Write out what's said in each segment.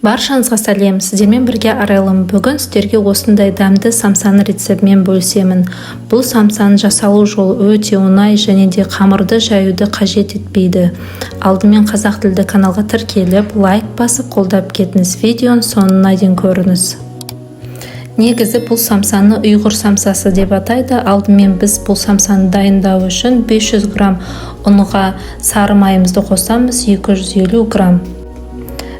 Баршаңызға сәлем, сіздермен бірге Арайлым. Бүгін сіздерге осындай дәмді самсаны рецептімен бөлісемін. Бұл самсаның жасалу жолы өте оңай және де қамырды жаюды қажет етпейді. Алдымен қазақ тілді каналға тіркеліп, лайк басып қолдап кетіңіз. Видеоның соңына дейін көріңіз. Негізі бұл самсаны ұйғыр самсасы деп атайды. Алдымен біз бұл самсаны дайындау үшін 500 грамм ұнға сары майымызды қосамыз, 250 грамм.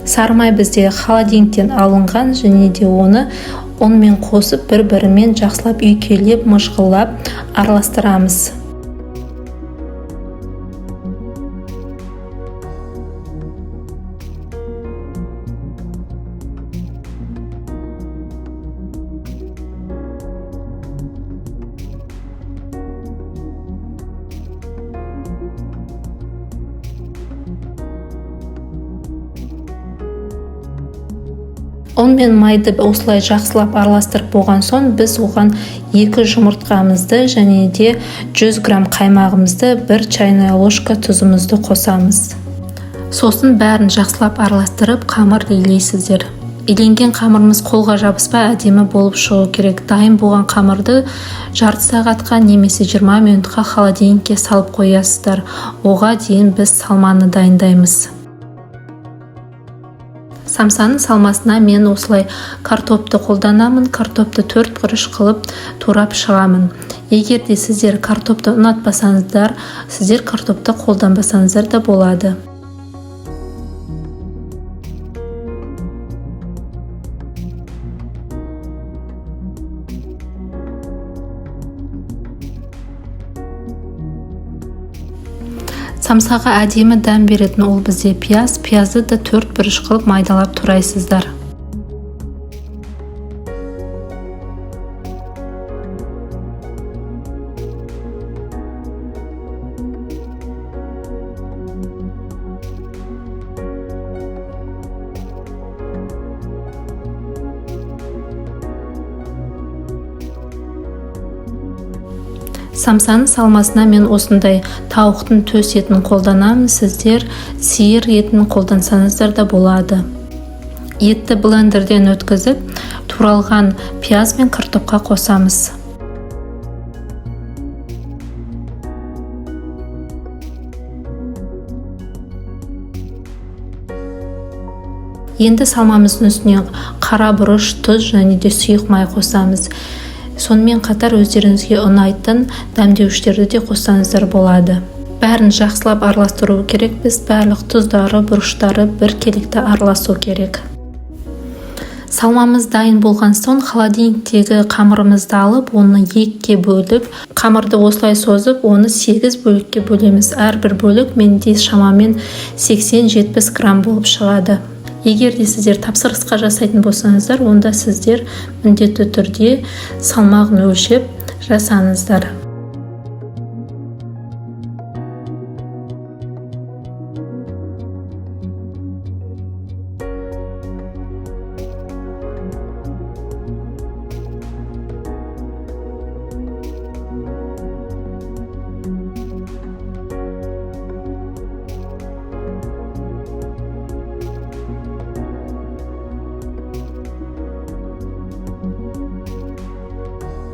Сары май бізде холодильниктен алынған және де оны ұнмен қосып бір-бірімен жақсылап үйкелеп, мыжғылап араластырамыз. ұн мен майды осылай жақсылап араластырып болған соң, біз оған 2 жұмыртқамызды және де 100 грамм қаймағымызды, 1 чайная ложка тұзымызды қосамыз. Сосын бәрін жақсылап араластырып, қамыр илейсіздер. Иленген қамырымыз қолға жабыспай әдемі болып шығу керек. Дайын болған қамырды жарты сағатқа немесе 20 минутқа холодильникке салып қоясыздар. Оға дейін біз салманы дайындаймыз. Самсаның салмасына мен осылай картопты қолданамын. Картопты 4 бұрыш қылып турап шығамын. Егер де сіздер картопты ұнатпасаңыздар, сіздер картопты қолданбасаңыздар да болады. Самсаға әдемі дәм беретін ол бізде пияз. Пиязды да 4 бұрыш қылып майдалап турайсыздар. Самсаның салмасына мен осындай тауықтың төс етін қолданамын. Сіздер сиыр етін қолдансаңыздар да болады. Етті блендерден өткізіп, туралған пияз бен картопқа қосамыз. Енді салмамыздың үстіне қара бұрыш, тұз және де сұйық май қосамыз. Сонымен қатар өздеріңізге ұнайтын дәмдеуіштерді де қоссаңыздар болады. Бәрін жақсылап араластыру керек. Біз барлық тұздары, бұрыштары біркелікті араласу керек. Салмамыз дайын болған соң, холодильниктегі қамырымызды алып, оны 2-ге бөліп, қамырды осылай созып, оны 8 бөлікке бөлеміз. Әрбір бөлік менде шамамен 80-70 грамм болып шығады. Егер де сіздер тапсырысқа жасайтын болсаңыздар, онда сіздер міндетті түрде салмағын өлшеп жасаңыздар.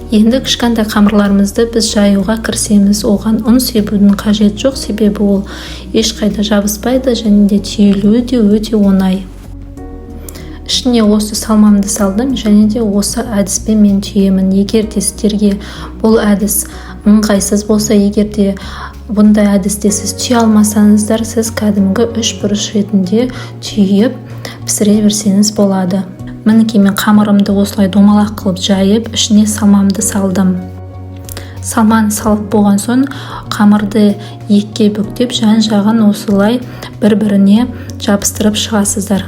Енді кішкентай қамырларымызды біз жаюға кірісеміз. Оған ұн себудің қажет жоқ, себебі ол ешқайда жабыспайды және де түйілуі де өте оңай. Ішіне осы салмамды салдым және де осы әдіспен мен түйемін. Егер де сіздерге бұл әдіс ыңғайсыз болса, егер де бұндай әдісте сіз түйе алмасаңыздар, сіз кәдімгі 3 бұрыш ретінде түйіп пісіре берсеңіз болады. Мінекей мен қамырымды осылай домалақ қылып жайып, ішіне салмамды салдым. Салманы салып болған соң, қамырды 2-ге бүктеп, жан-жағын осылай бір-біріне жабыстырып шығасыздар.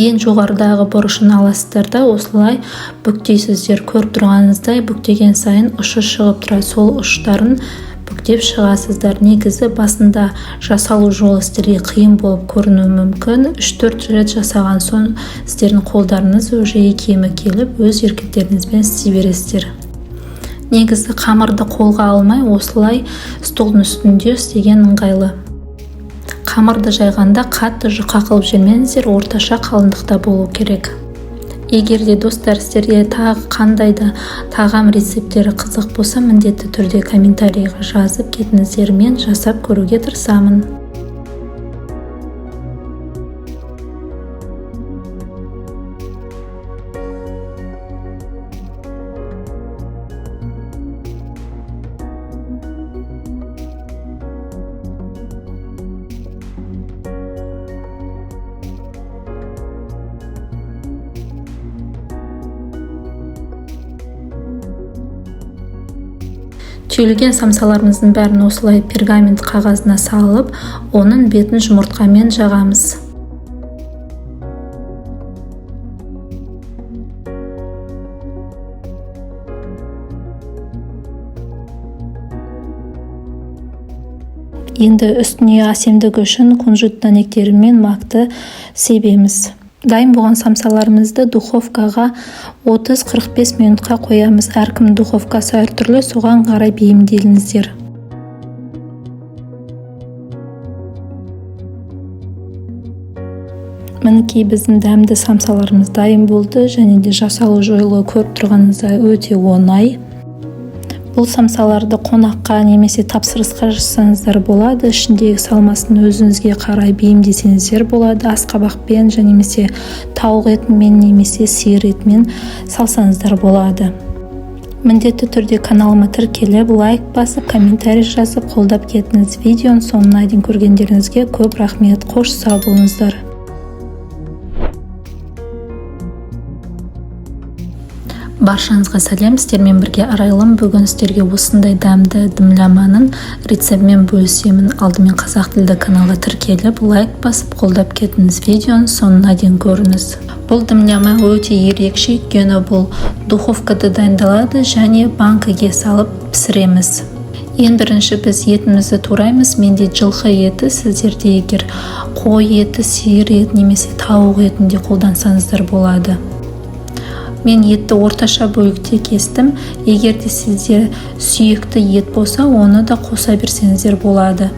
Ең жоғарыдағы бұрышын аласыздар да осылай бүктейсіздер. Көріп тұрғаныңыздай бүктеген сайын ұшы шығып тұрады. Сол ұштарын бүктеп шығасыздар. Негізі басында жасалу жолы сіздерге қиын болып көрінуі мүмкін. 3-4 рет жасаған соң сіздердің қолдарыңыз уже икемі келіп, өз еркектеріңізбен істей бересіздер. Негізі қамырды қолға алмай, осылай столдың үстінде істеген ыңғайлы. Қамырды жайғанда қатты жұқа қылып жүрмеңіздер, орташа қалыңдықта болу керек. Егер де достар сіздерге тағы қандай да тағам рецепттері қызық болса, міндетті түрде комментарийға жазып кетіңіздер, мен жасап көруге тырысамын. Түйілген самсаларымыздың бәрін осылай пергамент қағазына салып, оның бетін жұмыртқамен жағамыз. Енді үстіне әсемдігі үшін кунжут дәнектері мен макты себеміз. Дайын болған самсаларымызды духовкаға 30-45 минутқа қоямыз. Әркім духовкасы әртүрлі, соған қарай бейімделіңіздер. Мінекей біздің дәмді самсаларымыз дайын болды, және де жасалу жолы көріп тұрғаныңыздай өте оңай. Бұл самсаларды қонаққа немесе тапсырысқа жасасаңыздар болады. Ішіндегі салмасын өзіңізге қарай бейімдесеңіздер болады. Асқабақпен және немесе тауық етімен немесе сиыр етімен салсаңыздар болады. Міндетті түрде каналыма тіркеліп, лайк басып, комментарий жазып, қолдап кетіңіз. Видеоның соңына дейін көргендеріңізге көп рахмет. Қош сау болыңыздар. Баршаңызға сәлем, сіздермен бірге Арайлым. Бүгін сіздерге осындай дәмді дымламаның рецептімен бөлісемін. Алдымен қазақ тілді каналға тіркеліп, лайк басып, қолдап кетіңіз. Видеоның соңына дейін көріңіз. Бұл дымляма өте ерекше, өйткені бұл духовкада дайындалады және банкіге салып пісіреміз. Ең бірінші біз етімізді тураймыз. Менде жылқы еті, сіздерде егер қой еті, сиыр еті немесе тауық етінде қолдансаңыздар болады. Мен етті орташа бөлікте кестім. Егер де сізде сүйекті ет болса, оны да қоса берсеңіздер болады.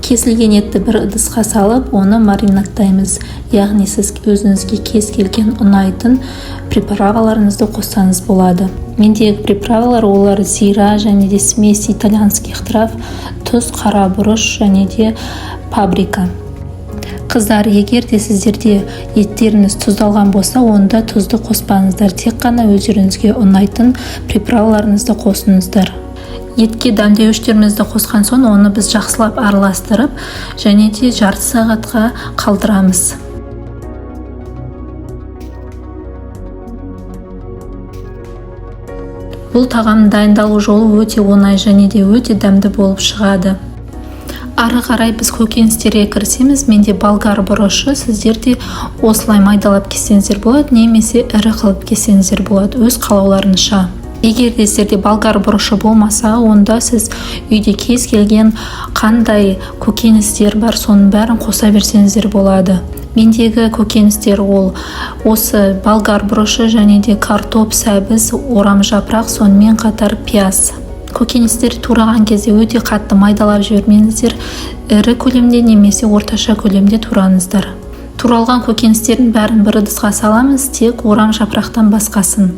Кесілген етті бір ыдысқа салып, оны маринадтаймыз. Яғни сіз өзіңізге кез келген ұнайтын приправаларыңызды қоссаңыз болады. Мендегі приправалар олар зира және де смесь итальянских трав, тұз, қара бұрыш және де паприка. Қыздар, егер де сіздерде еттеріңіз тұздалған болса, онда тұзды қоспаңыздар. Тек қана өздеріңізге ұнайтын приправаларыңызды қосыңыздар. Етке дәмдеуіштерімізді қосқан соң, оны біз жақсылап араластырып, және де жарты сағатқа қалдырамыз. Бұл тағамның дайындалу жолы өте оңай және де өте дәмді болып шығады. Ары қарай біз көкөністерге кірісеміз. Менде болгар бұрышы, сіздерде осылай майдалап кессеңіздер болады, немесе ірі қылып кессеңіздер болады, өз қалауларыңызша. Егер де сіздерде болгар бұрышы болмаса, онда сіз үйде кез келген қандай көкөністер бар, соның бәрін қоса берсеңіздер болады. Мендегі көкөністер ол осы болгар бұрышы және де картоп, сәбіз, орам жапырақ, сонымен қатар пияз. Көкөністер тураған кезде өте қатты майдалап жібермеңіздер, ірі көлемде немесе орташа көлемде тураңыздар. Туралған көкөністердің бәрін бір ыдысқа саламыз, тек орам жапырақтан басқасын.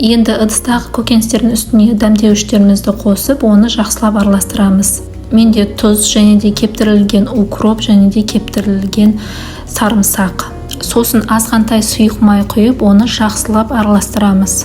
Енді ыдыстағы көкөністердің үстіне дәмдеуіштерімізді қосып, оны жақсылап араластырамыз. Менде тұз және де кептірілген укроп және де кептірілген сарымсақ. Сосын азғантай сұйық май құйып, оны жақсылап араластырамыз.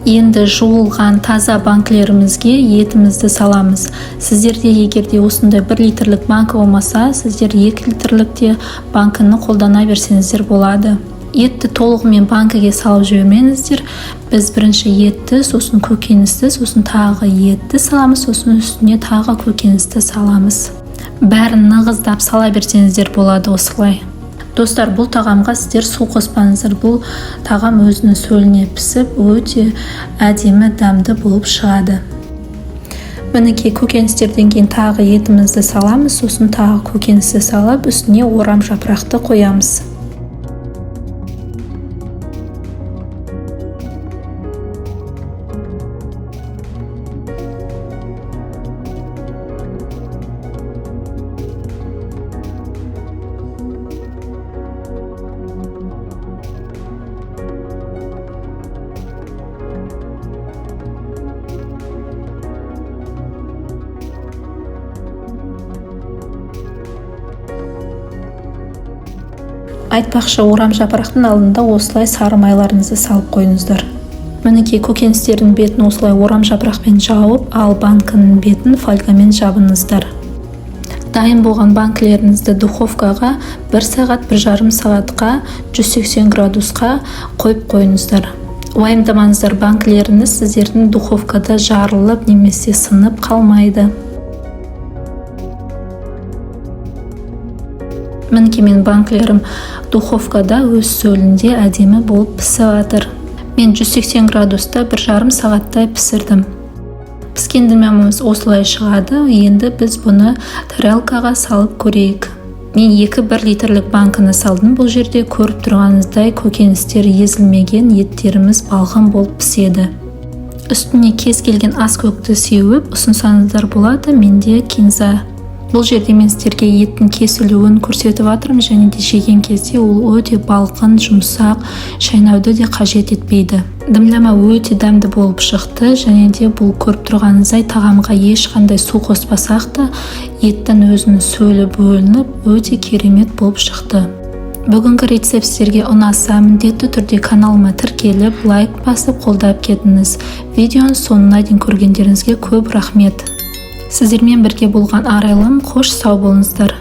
Енді жуылған таза банкілерімізге етімізді саламыз. Сіздерде егерде осындай 1 литрлік банкі болмаса, сіздер 2 литрлікте банкіні қолдана берсеңіздер болады. Етті толығымен банкіге салып жібермеңіздер. Біз бірінші етті, сосын көкөністі, сосын тағы етті саламыз, сосын үстіне тағы көкөністі саламыз. Бәрін нығыздап сала берсеңіздер болады осылай. Достар, бұл тағамға сіздер су қоспаңыздар. Бұл тағам өзінің сөліне пісіп, өте әдемі дәмді болып шығады. Мінекей көкөністерден кейін тағы етімізді саламыз, сосын тағы көкөністі салып, үстіне орам жапырақты қоямыз. Айтпақшы, орам жапырақтың алдында осылай сары майларыңызды салып қойыңыздар. Мінекей көкөністердің бетін осылай орам жапырақпен жауып, ал банкінің бетін фольгамен жабыңыздар. Дайын болған банкілеріңізді духовкаға 1 сағат, 1,5 сағатқа 180 градусқа қойып қойыңыздар. Уайымдамаңыздар, банкілеріңіз сіздердің духовкада жарылып немесе сынып қалмайды. Мінекей мен банкілерім духовкада өз сөлінде әдемі болып пісіп жатыр. Мен 180 градуста 1,5 сағаттай пісірдім. Піскен дәміміз осылай шығады. Енді біз бұны тарелкаға салып көрейік. Мен 2-1 литрлік банкіні салдым. Бұл жерде көріп тұрғаныңыздай көкөністер езілмеген, еттеріміз балғын болып піседі. Үстіне кез келген ас көкті сеуіп ұсынсаңыздар болады. Менде кинза. Бұл жерде мен сіздерге еттің кесілуін көрсетіп жатырмын, және де жеген кезде ол өте балқын, жұмсақ, шайнауды де қажет етпейді. Дәмлама өте дәмді болып шықты, және де бұл көріп тұрғаныңыздай тағамға ешқандай су қоспасақ та, еттің өзінің сөлі бөлініп, өте керемет болып шықты. Бүгінгі рецепт сіздерге ұнаса, міндетті түрде каналыма тіркеліп, лайк басып қолдап кетіңіз. Видеоның соңына дейін көргендеріңізге көп рахмет. Сіздермен бірге болған арайлым, қош сау болыңыздар.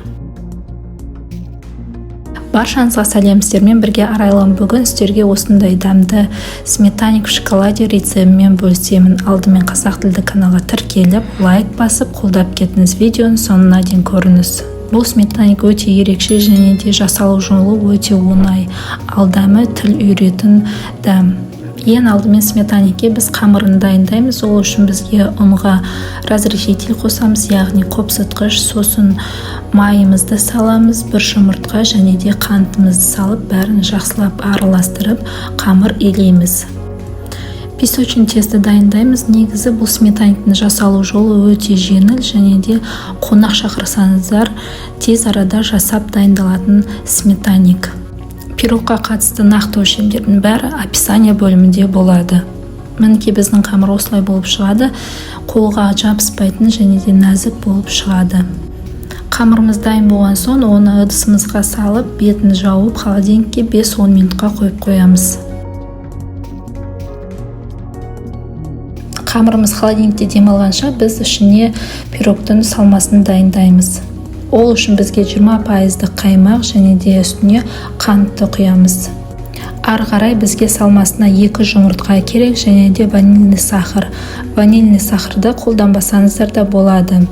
Баршаңызға сәлем, сіздермен бірге арайлым. Бүгін сіздерге осындай дәмді сметаник в шоколаде рецептімен бөлісемін. Алдымен қазақ тілді каналға тіркеліп, лайк басып, қолдап кетіңіз. Видеоның соңына дейін көріңіз. Бұл сметаник өте ерекше, және де жасалу жолы өте оңай. Ал дәмі тіл үйретін дәм. Ең алдымен сметаникке біз қамырын дайындаймыз. Ол үшін бізге ұнға разрешитель қосамыз, яғни қопсытқыш, сосын майымызды саламыз, 1 жұмыртқа және де қантымызды салып, бәрін жақсылап араластырып, қамыр илейміз. Песочный тесті дайындаймыз. Негізі бұл сметаниктің жасалу жолы өте жеңіл, және де қонақ шақырсаңыздар тез арада жасап дайындалатын сметаник. Пирогқа қатысты нақты өлшемдердің бәрі описание бөлімінде болады. Мінекей біздің қамыр осылай болып шығады. Қолға жабыспайтын және де нәзік болып шығады. Қамырымыз дайын болған соң, оны ыдысымызға салып, бетін жауып, холодильникке 5-10 минутқа қойып қоямыз. Қамырымыз холодильникте демалғанша біз ішіне пирогтың салмасын дайындаймыз. Ол үшін бізге 20% қаймақ және де үстіне қантты құямыз. Ары қарай бізге салмасына 2 жұмыртқа керек, және де ванильный сахар. Ванильный сахарды қолданбасаңыздар да болады.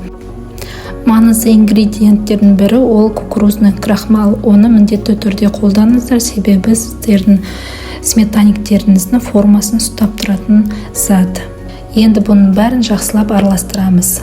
Маңызды ингредиенттердің бірі ол кукурузный крахмал. Оны міндетті түрде қолданыңыздар, себебі сіздердің сметаниктеріңіздің формасын ұстап тұратын зат. Енді бұның бәрін жақсылап араластырамыз.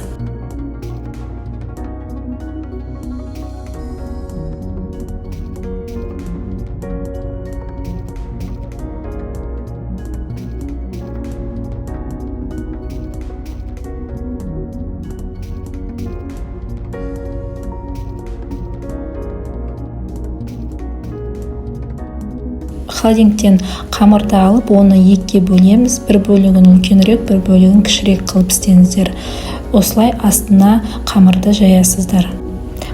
холодильниктен қамырды алып, оны екіге бөлеміз. Бір бөлігін үлкенірек, бір бөлігін кішірек қылып істеңіздер. Осылай астына қамырды жаясыздар.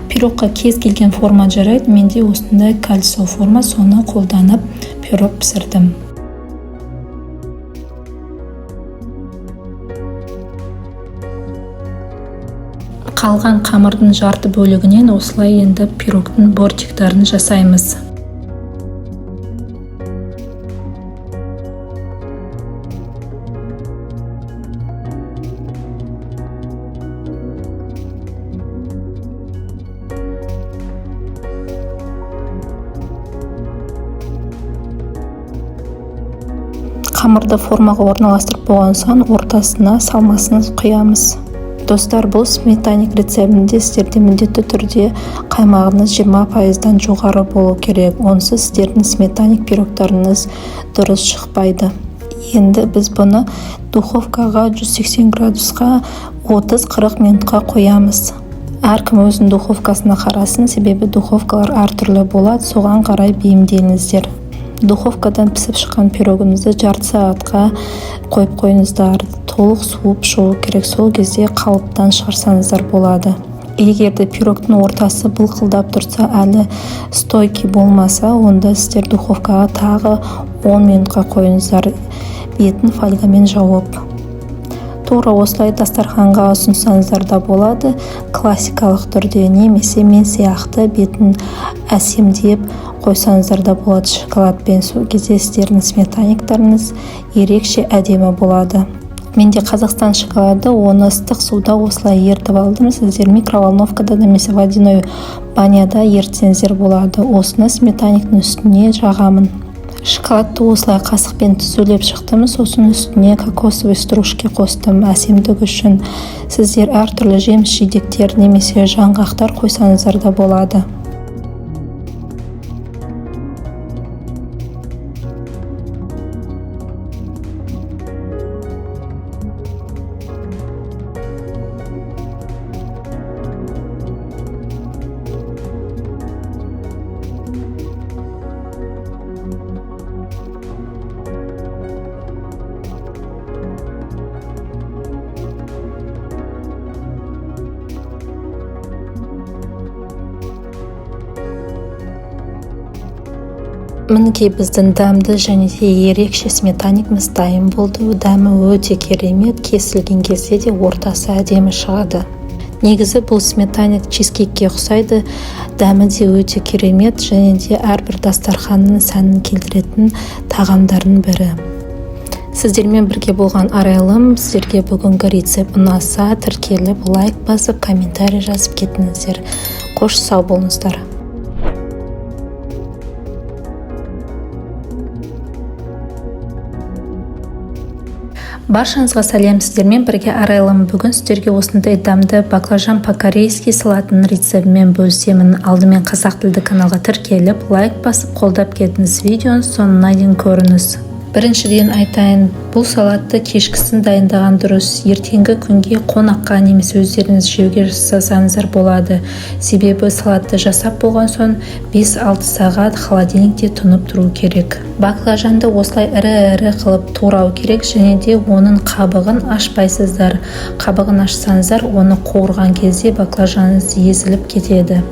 Пирогқа кез келген форма жарайды. Менде осындай кольцо форма, соны қолданып пирог пісірдім. Қалған қамырдың жарты бөлігінен осылай енді пирогтың бортиктарын жасаймыз. Қамырды формаға орналастырып болған соң ортасына салмасын құямыз. Достар, бұл сметаник рецептінде сіздерде міндетті түрде қаймағыңыз 20%-дан жоғары болу керек. Онсыз сіздердің сметаник пирогтарыңыз дұрыс шықпайды. Енді біз бұны духовкаға 180 градусқа 30-40 минутқа қоямыз. Әркім өзінің духовкасына қарасын, себебі духовкалар әртүрлі болады, соған қарай бейімделіңіздер. Духовкадан пісіп шыққан пирогымызды жарты сағатқа қойып қойыңыздар. Толық суып шығу керек, сол кезде қалыптан шығарсаңыздар болады. Егерде пирогтың ортасы былқылдап тұрса, әлі стойки болмаса, онда сіздер духовкаға тағы 10 минутқа қойыңыздар, бетін фольгамен жауып. Тура осылай дастарханға ұсынсаңыздар да болады, классикалық түрде, немесе мен сияқты бетін әсемдеп қойсаңыздар да болады шоколадпен. Сол кезде сіздердің сметаниктарыңыз ерекше әдемі болады. Менде Қазақстан шоколады, оны ыстық суда осылай ертіп алдым. Сіздер микроволновкада немесе водяной баняда ертсеңіздер болады. Осыны сметаниктің үстіне жағамын. Шоколадты осылай қасықпен түзулеп шықтым, сосын үстіне кокосовый стружки қостым әсемдік үшін. Сіздер әртүрлі жеміс жидектер немесе жаңғақтар қойсаңыздар да болады. Мінекей біздің дәмді және де ерекше сметаникіміз дайын болды. Дәмі өте керемет, кесілген кезде де ортасы әдемі шығады. Негізі бұл сметаник чизкейкке ұқсайды, дәмі де өте керемет және де әрбір дастарханның сәнін келтіретін тағамдардың бірі. Сіздермен бірге болған Арайлым. Сіздерге бүгінгі рецепт ұнаса, тіркеліп, лайк басып, комментарий жазып кетіңіздер. Қош сау болыңыздар. Баршаңызға сәлем, сіздермен бірге Арайлым. Бүгін сіздерге осындай дәмді баклажан по-корейски салатының рецептімен бөлісемін. Алдымен қазақ тілді каналға тіркеліп, лайк басып, қолдап кетіңіз. Видеоны соңына дейін көріңіз. Біріншіден айтайын, бұл салатты кешкісін дайындаған дұрыс. Ертеңгі күнге қонаққа немесе өздеріңіз жеуге жасасаңыздар болады. Себебі салатты жасап болған соң 5-6 сағат холодильникте тұнып тұру керек. Баклажанды осылай ірі-ірі қылып турау керек және де оның қабығын ашпайсыздар. Қабығын ашсаңыздар, оны қуырған кезде баклажаныңыз езіліп кетеді.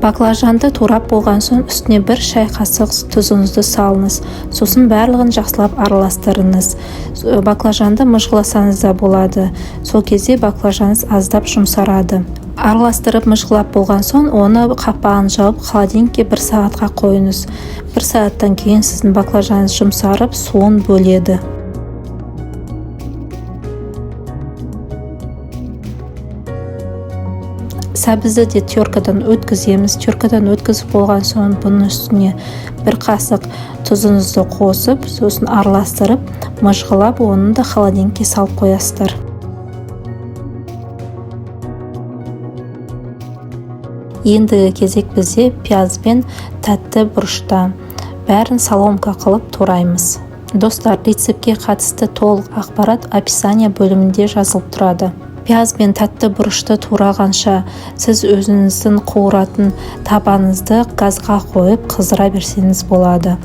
Баклажанды турап болған соң үстіне 1 шай қасық тұзыңызды салыңыз. Сосын барлығын жақсылап араластырыңыз. Баклажанды мыжғыласаңыз да болады. Сол кезде баклажаныңыз аздап жұмсарады. Араластырып мыжғылап болған соң оны қақпағын жауып холодильникке 1 сағатқа қойыңыз. 1 сағаттан кейін сіздің баклажаныңыз жұмсарып, суын бөледі. Сәбізді де теркадан өткіземіз. Теркадан өткізіп болған соң бұның үстіне 1 қасық тұзыңызды қосып, сосын араластырып, мыжғылап, оны да холодильникке салып қоясыздар. Ендігі кезек бізде пияз бен тәтті бұрышта. Бәрін соломка қылып тураймыз. Достар, рецептке қатысты толық ақпарат описание бөлімінде жазылып тұрады. Пияз бен тәтті бұрышты турағанша сіз өзіңіздің қуыратын табанызды газға қойып қыздыра берсеңіз болады.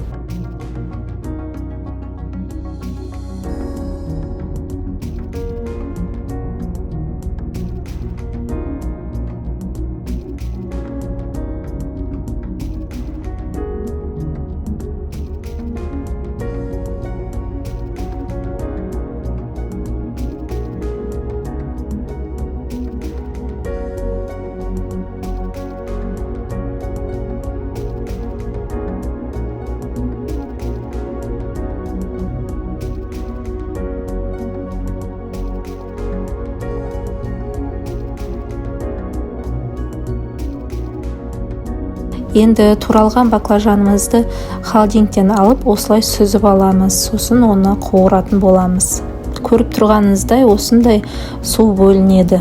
Енді туралған баклажанымызды холодильниктен алып, осылай сүзіп аламыз. Сосын оны қуыратын боламыз. Көріп тұрғаныңыздай осындай су бөлінеді.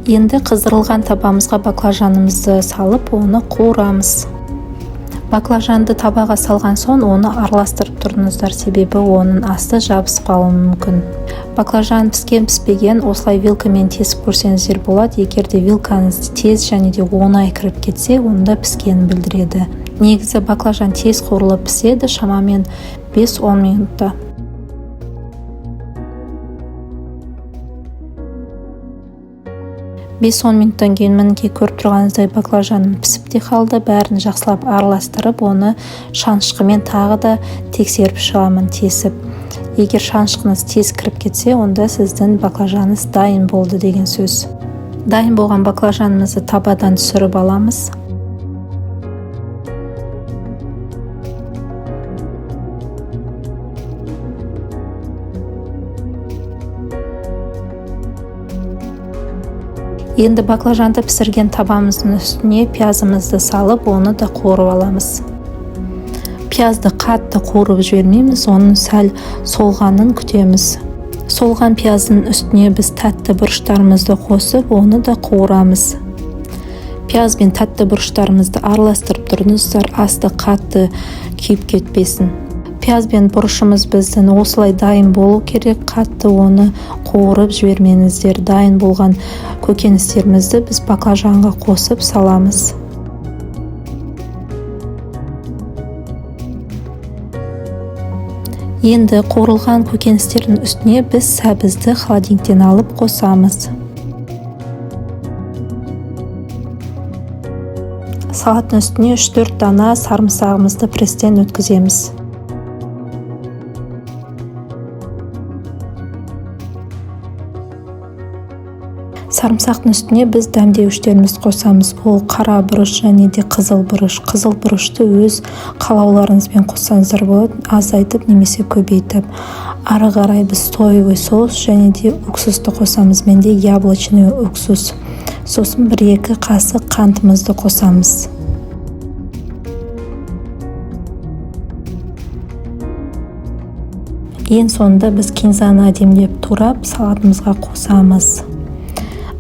Енді қыздырылған табамызға баклажанымызды салып, оны қуырамыз. Баклажанды табаға салған соң оны араластырып тұрыңыздар, себебі оның асты жабысып қалуы мүмкін. Баклажан піскен-піспеген осылай вилкамен тесіп көрсеңіздер болады. Егер де вилкаңыз тез және де оңай кіріп кетсе, онда піскенін білдіреді. Негізі баклажан тез қуырылып піседі, шамамен 5-10 минутта. «5-10 минуттан кейін мінекей көріп тұрғаныңыздай баклажаным пісіп те қалды. Бәрін жақсылап араластырып, оны шанышқымен тағы да тексеріп шығамын, тесіп. Егер шанышқыңыз тез кіріп кетсе, онда сіздің баклажаныңыз дайын болды деген сөз. Дайын болған баклажанымызды табадан түсіріп аламыз. Енді баклажанды пісірген табамыздың үстіне пиязымызды салып, оны да қуырып аламыз. Пиязды қатты қуырып жібермейміз, оның сәл солғанын күтеміз. Солған пияздың үстіне біз тәтті бұрыштарымызды қосып, оны да қуырамыз. Пияз бен тәтті бұрыштарымызды араластырып тұрыңыздар, асты қатты күйіп кетпесін. Пияз бен бұрышымыз біздің осылай дайын болу керек, қатты оны қуырып жібермеңіздер. Дайын болған көкөністерімізді біз баклажанға қосып саламыз. Енді қуырылған көкөністердің үстіне біз сәбізді холодильниктен алып қосамыз. Салаттың үстіне 3-4 дана сарымсағымызды пресстен өткіземіз. Сарымсақтың үстіне біз дәмдеуіштерімізді қосамыз. Ол қара бұрыш және де қызыл бұрыш. Қызыл бұрышты өз қалауларыңызбен қоссаңыздар болады, азайтып немесе көбейтіп. Ары қарай біз соевый соус және де уксусты қосамыз. Менде яблочный уксус. Сосын 1-2 қасық қантымызды қосамыз. Ең соңында біз кинзаны әдемілеп турап салатымызға қосамыз.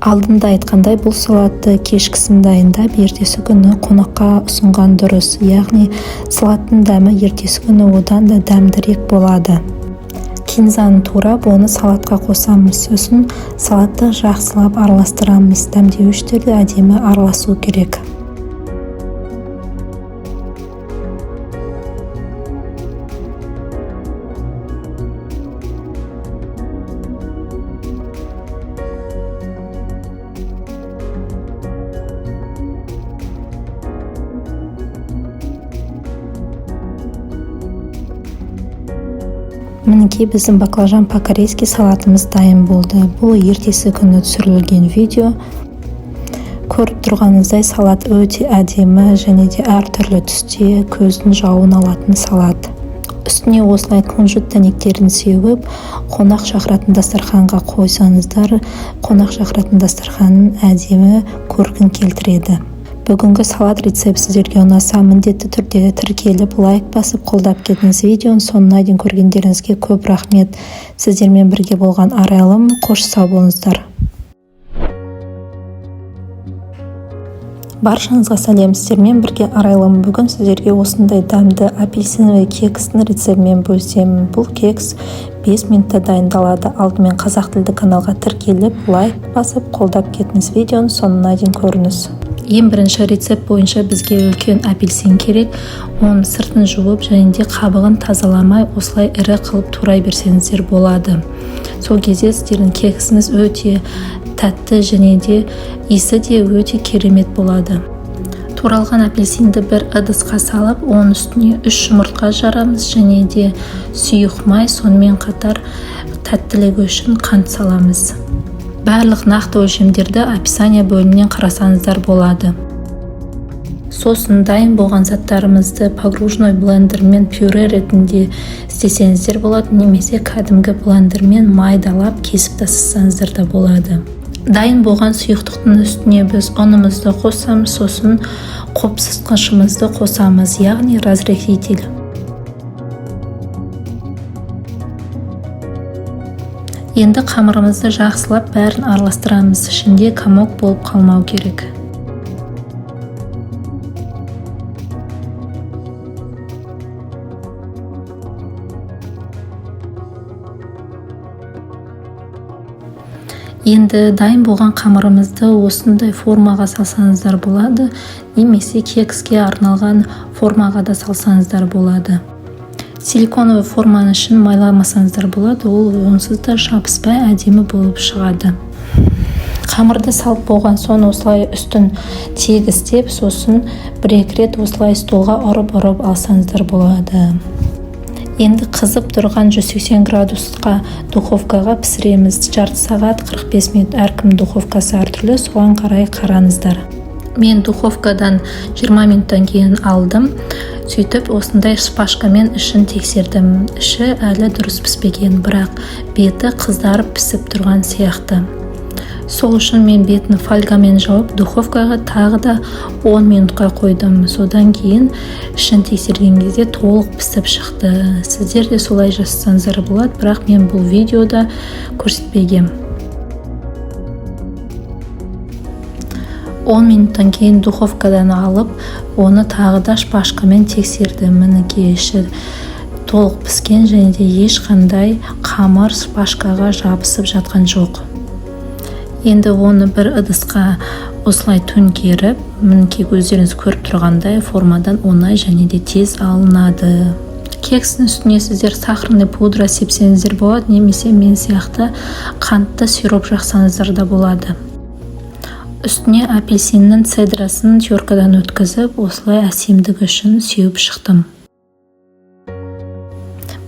Алдында айтқандай, бұл салатты кешкісін дайындап, ертесі күні қонаққа ұсынған дұрыс. Яғни салаттың дәмі ертесі күні одан да дәмдірек болады. Кинзаны турап, оны салатқа қосамыз. Сосын салатты жақсылап араластырамыз. Дәмдеуіштерді әдемі араласу керек. Мінекей біздің баклажан по-корейски салатымыз дайын болды. Бұл ертесі күні түсірілген видео. Көріп тұрғаныңыздай салат өте әдемі және де әртүрлі түсте көздің жауын алатын салат. Үстіне осылай кунжут дәнектерін сеуіп, қонақ шақыратын дастарханға қойсаңыздар, қонақ шақыратын дастарханның әдемі көркін келтіреді. Бүгінгі салат рецепт сіздерге ұнаса, міндетті түрде тіркеліп, лайк басып, қолдап кетіңіз. Видеоның соңына дейін көргендеріңізге көп рахмет. Сіздермен бірге болған Арайлым, қош сау болыңыздар. Баршаңызға сәлем, сіздермен бірге Арайлым. Бүгін сіздерге осындай дәмді апельсиновый кекстің рецептімен бөлісемін. Бұл кекс 5 минутта дайындалады. Алдымен қазақ тілді каналға тіркеліп, лайк басып, қолдап кетіңіз. Видеоны соңына дейін көріңіз. Ең бірінші рецепт бойынша бізге үлкен апельсин керек. Оның сыртын жуып және де қабығын тазаламай, осылай ірі қылып турай берсеңіздер болады. Сол кезде сіздердің кексіңіз өте тәтті және де иісі де өте керемет болады. Туралған апельсинді бір ыдысқа салып, оның үстіне 3 жұмыртқа жарамыз және де сұйық май, сонымен қатар тәттілігі үшін қант саламыз. Барлық нақты өлшемдерді описание бөлімінен қарасаңыздар болады. Сосын дайын болған заттарымызды погружной блендермен пюре ретінде істесеңіздер болады, немесе кәдімгі блендермен майдалап кесіп тастасаңыздар да болады. Дайын болған сұйықтықтың үстіне біз ұнымызды қосамыз, сосын қопсытқышымызды қосамыз, яғни разрыхлитель. Енді қамырымызды жақсылап бәрін араластырамыз, ішінде комок болып қалмау керек. Енді дайын болған қамырымызды осындай формаға салсаңыздар болады, немесе кекске арналған формаға да салсаңыздар болады. Силиконовый форманы үшін майламасаңыздар болады, ол онсыз да жабыспай әдемі болып шығады. Қамырды салып болған соң осылай үстін тегістеп, сосын бір-екі рет осылай столға ұрып алсаңыздар болады. Енді қызып тұрған 180 градусқа духовкаға пісіреміз. Жарты сағат 45 минут, әркім духовкасы әртүрлі, соған қарай қараңыздар. Мен духовкадан 20 минуттан кейін алдым. Сөйтіп осындай шпажкамен ішін тексердім. Іші әлі дұрыс піспеген, бірақ беті қыздарып пісіп тұрған сияқты. Сол үшін мен бетін фольгамен жауып, духовкаға тағы да 10 минутқа қойдым. Содан кейін ішін тексерген кезде толық пісіп шықты. Сіздер де солай жасасаңыздар болады, бірақ мен бұл видеода көрсетпегем. 10 минуттан кейін духовкадан алып, оны тағы да шпажкамен тексердім. Мінекей іші толық піскен және де ешқандай қамыр шпажкаға жабысып жатқан жоқ. Енді оны бір ыдысқа осылай төңкеріп, мінекей өздеріңіз көріп тұрғандай формадан оңай және де тез алынады. Кекстің үстіне сіздер сахарный пудра сепсеңіздер болады, немесе мен сияқты қантты сироп жақсаңыздар да болады. Үстіне апельсиннің цедрасын теркадан өткізіп, осылай әсемдігі үшін сеуіп шықтым.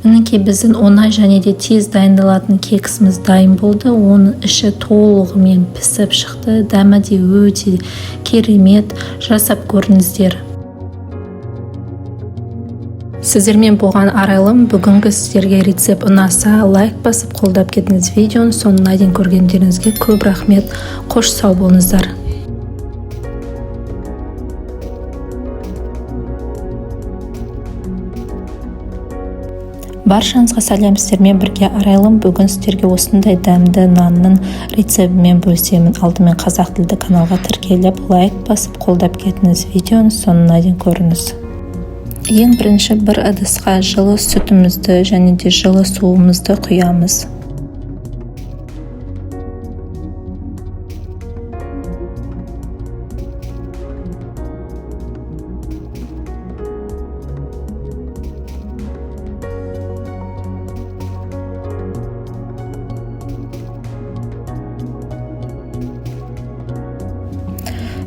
Мінекей біздің оңай және де тез дайындалатын кексіміз дайын болды. Оның іші толығымен пісіп шықты, дәмі де өте керемет, жасап көріңіздер. Сіздермен болған Арайлым. Бүгінгі сіздерге рецепт ұнаса, лайк басып қолдап кетіңіз. Видеоны соңына дейін көргендеріңізге көп рахмет. Қош сау болыңыздар. Баршаңызға сәлем, сіздермен бірге Арайлым. Бүгін сіздерге осындай дәмді нанның рецептімен бөлісемін. Алдымен қазақ тілді каналға тіркеліп, лайк басып, қолдап кетіңіз. Видеоны соңына дейін көріңіз. Ең бірінші бір ыдысқа жылы сүтімізді және де жылы суымызды құямыз.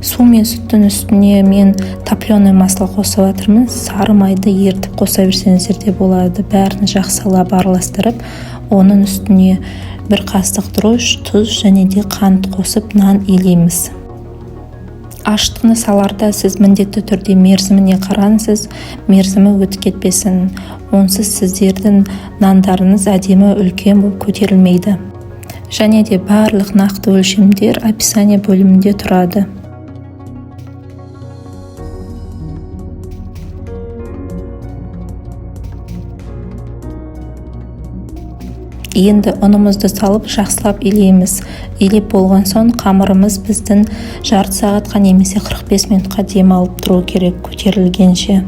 Су мен сүттің үстіне мен топленое масло қосып жатырмын. Сары майды ертіп қоса берсеңіздер де болады. Бәрін жақсылап араластырып, оның үстіне бір қасық дрожж, тұз және де қант қосып нан илейміз. Ашытқыны саларда сіз міндетті түрде мерзіміне қараңыз, мерзімі өтіп кетпесін. Онсыз сіздердің нандарыңыз әдемі үлкен болып көтерілмейді. Және де барлық нақты өлшемдер описание бөлімінде тұрады. Енді ұнымызды салып жақсылап илейміз. Илеп болған соң қамырымыз біздің жарты сағатқа немесе 45 минутқа дем алып тұру керек көтерілгенше.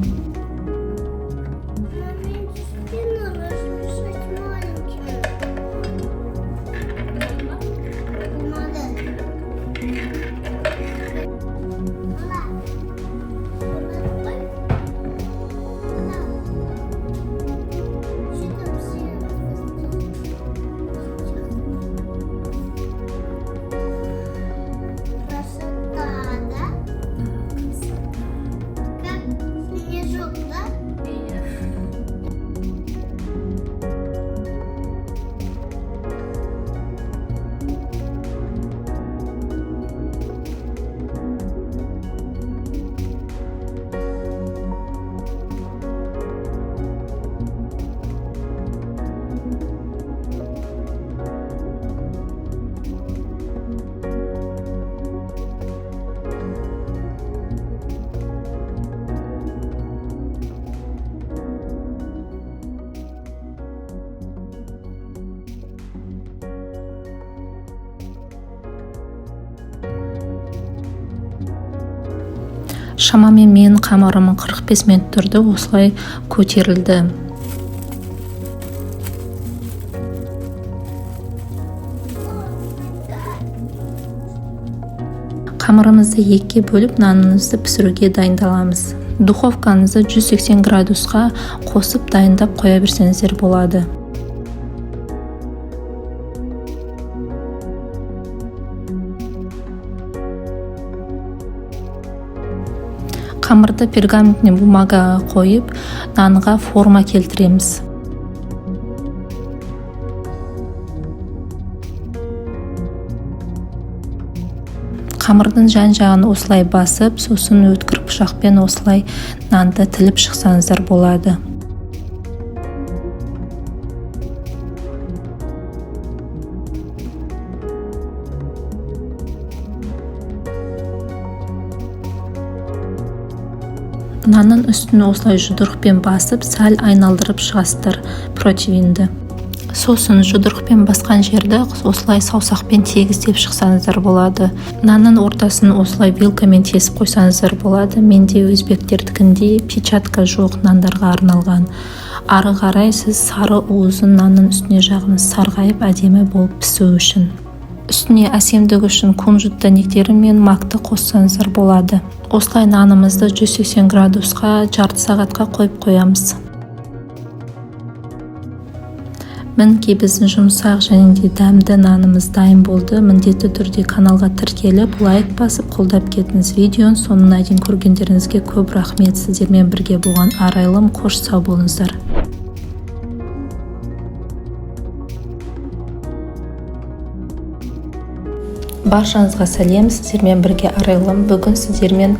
Шамамен мен қамырым 45 минут тұрды, осылай көтерілді. Қамырымызды екіге бөліп, нанымызды пісіруге дайындаламыз. Духовкаңызды 180 градусқа қосып дайындап қоя берсеңіздер болады. Қамырды пергаментный бумагаға қойып, нанға форма келтіреміз. Қамырдың жан-жағын осылай басып, сосын өткір пышақпен осылай нанды тіліп шықсаңыздар болады. Нанның үстіне осылай жұдырықпен басып, сәл айналдырып шығастыр противинді. Сосын жұдырықпен басқан жерді осылай саусақпен тегістеп шықсаңыздар болады. Нанның ортасын осылай вилкамен тесіп қойсаңыздар болады. Менде өзбектердікіндей печатка жоқ нандарға арналған. Ары қарай сіз сары уызын нанның үстіне жағыңыз, сарғайып әдемі болып пісу үшін. Үстіне әсемдігі үшін кунжут дәнектері мен макты қоссаңыздар болады. Осылай нанымызды 180 градусқа жарты сағатқа қойып қоямыз. Мінекей біздің жұмсақ және де дәмді нанымыз дайын болды. Міндетті түрде каналға тіркеліп, лайк басып, қолдап кетіңіз. Видеоның соңына дейін көргендеріңізге көп рахмет. Сіздермен бірге болған арайлым, қош сау болыңыздар. Баршаңызға сәлем, сіздермен бірге арайлым. Бүгін сіздермен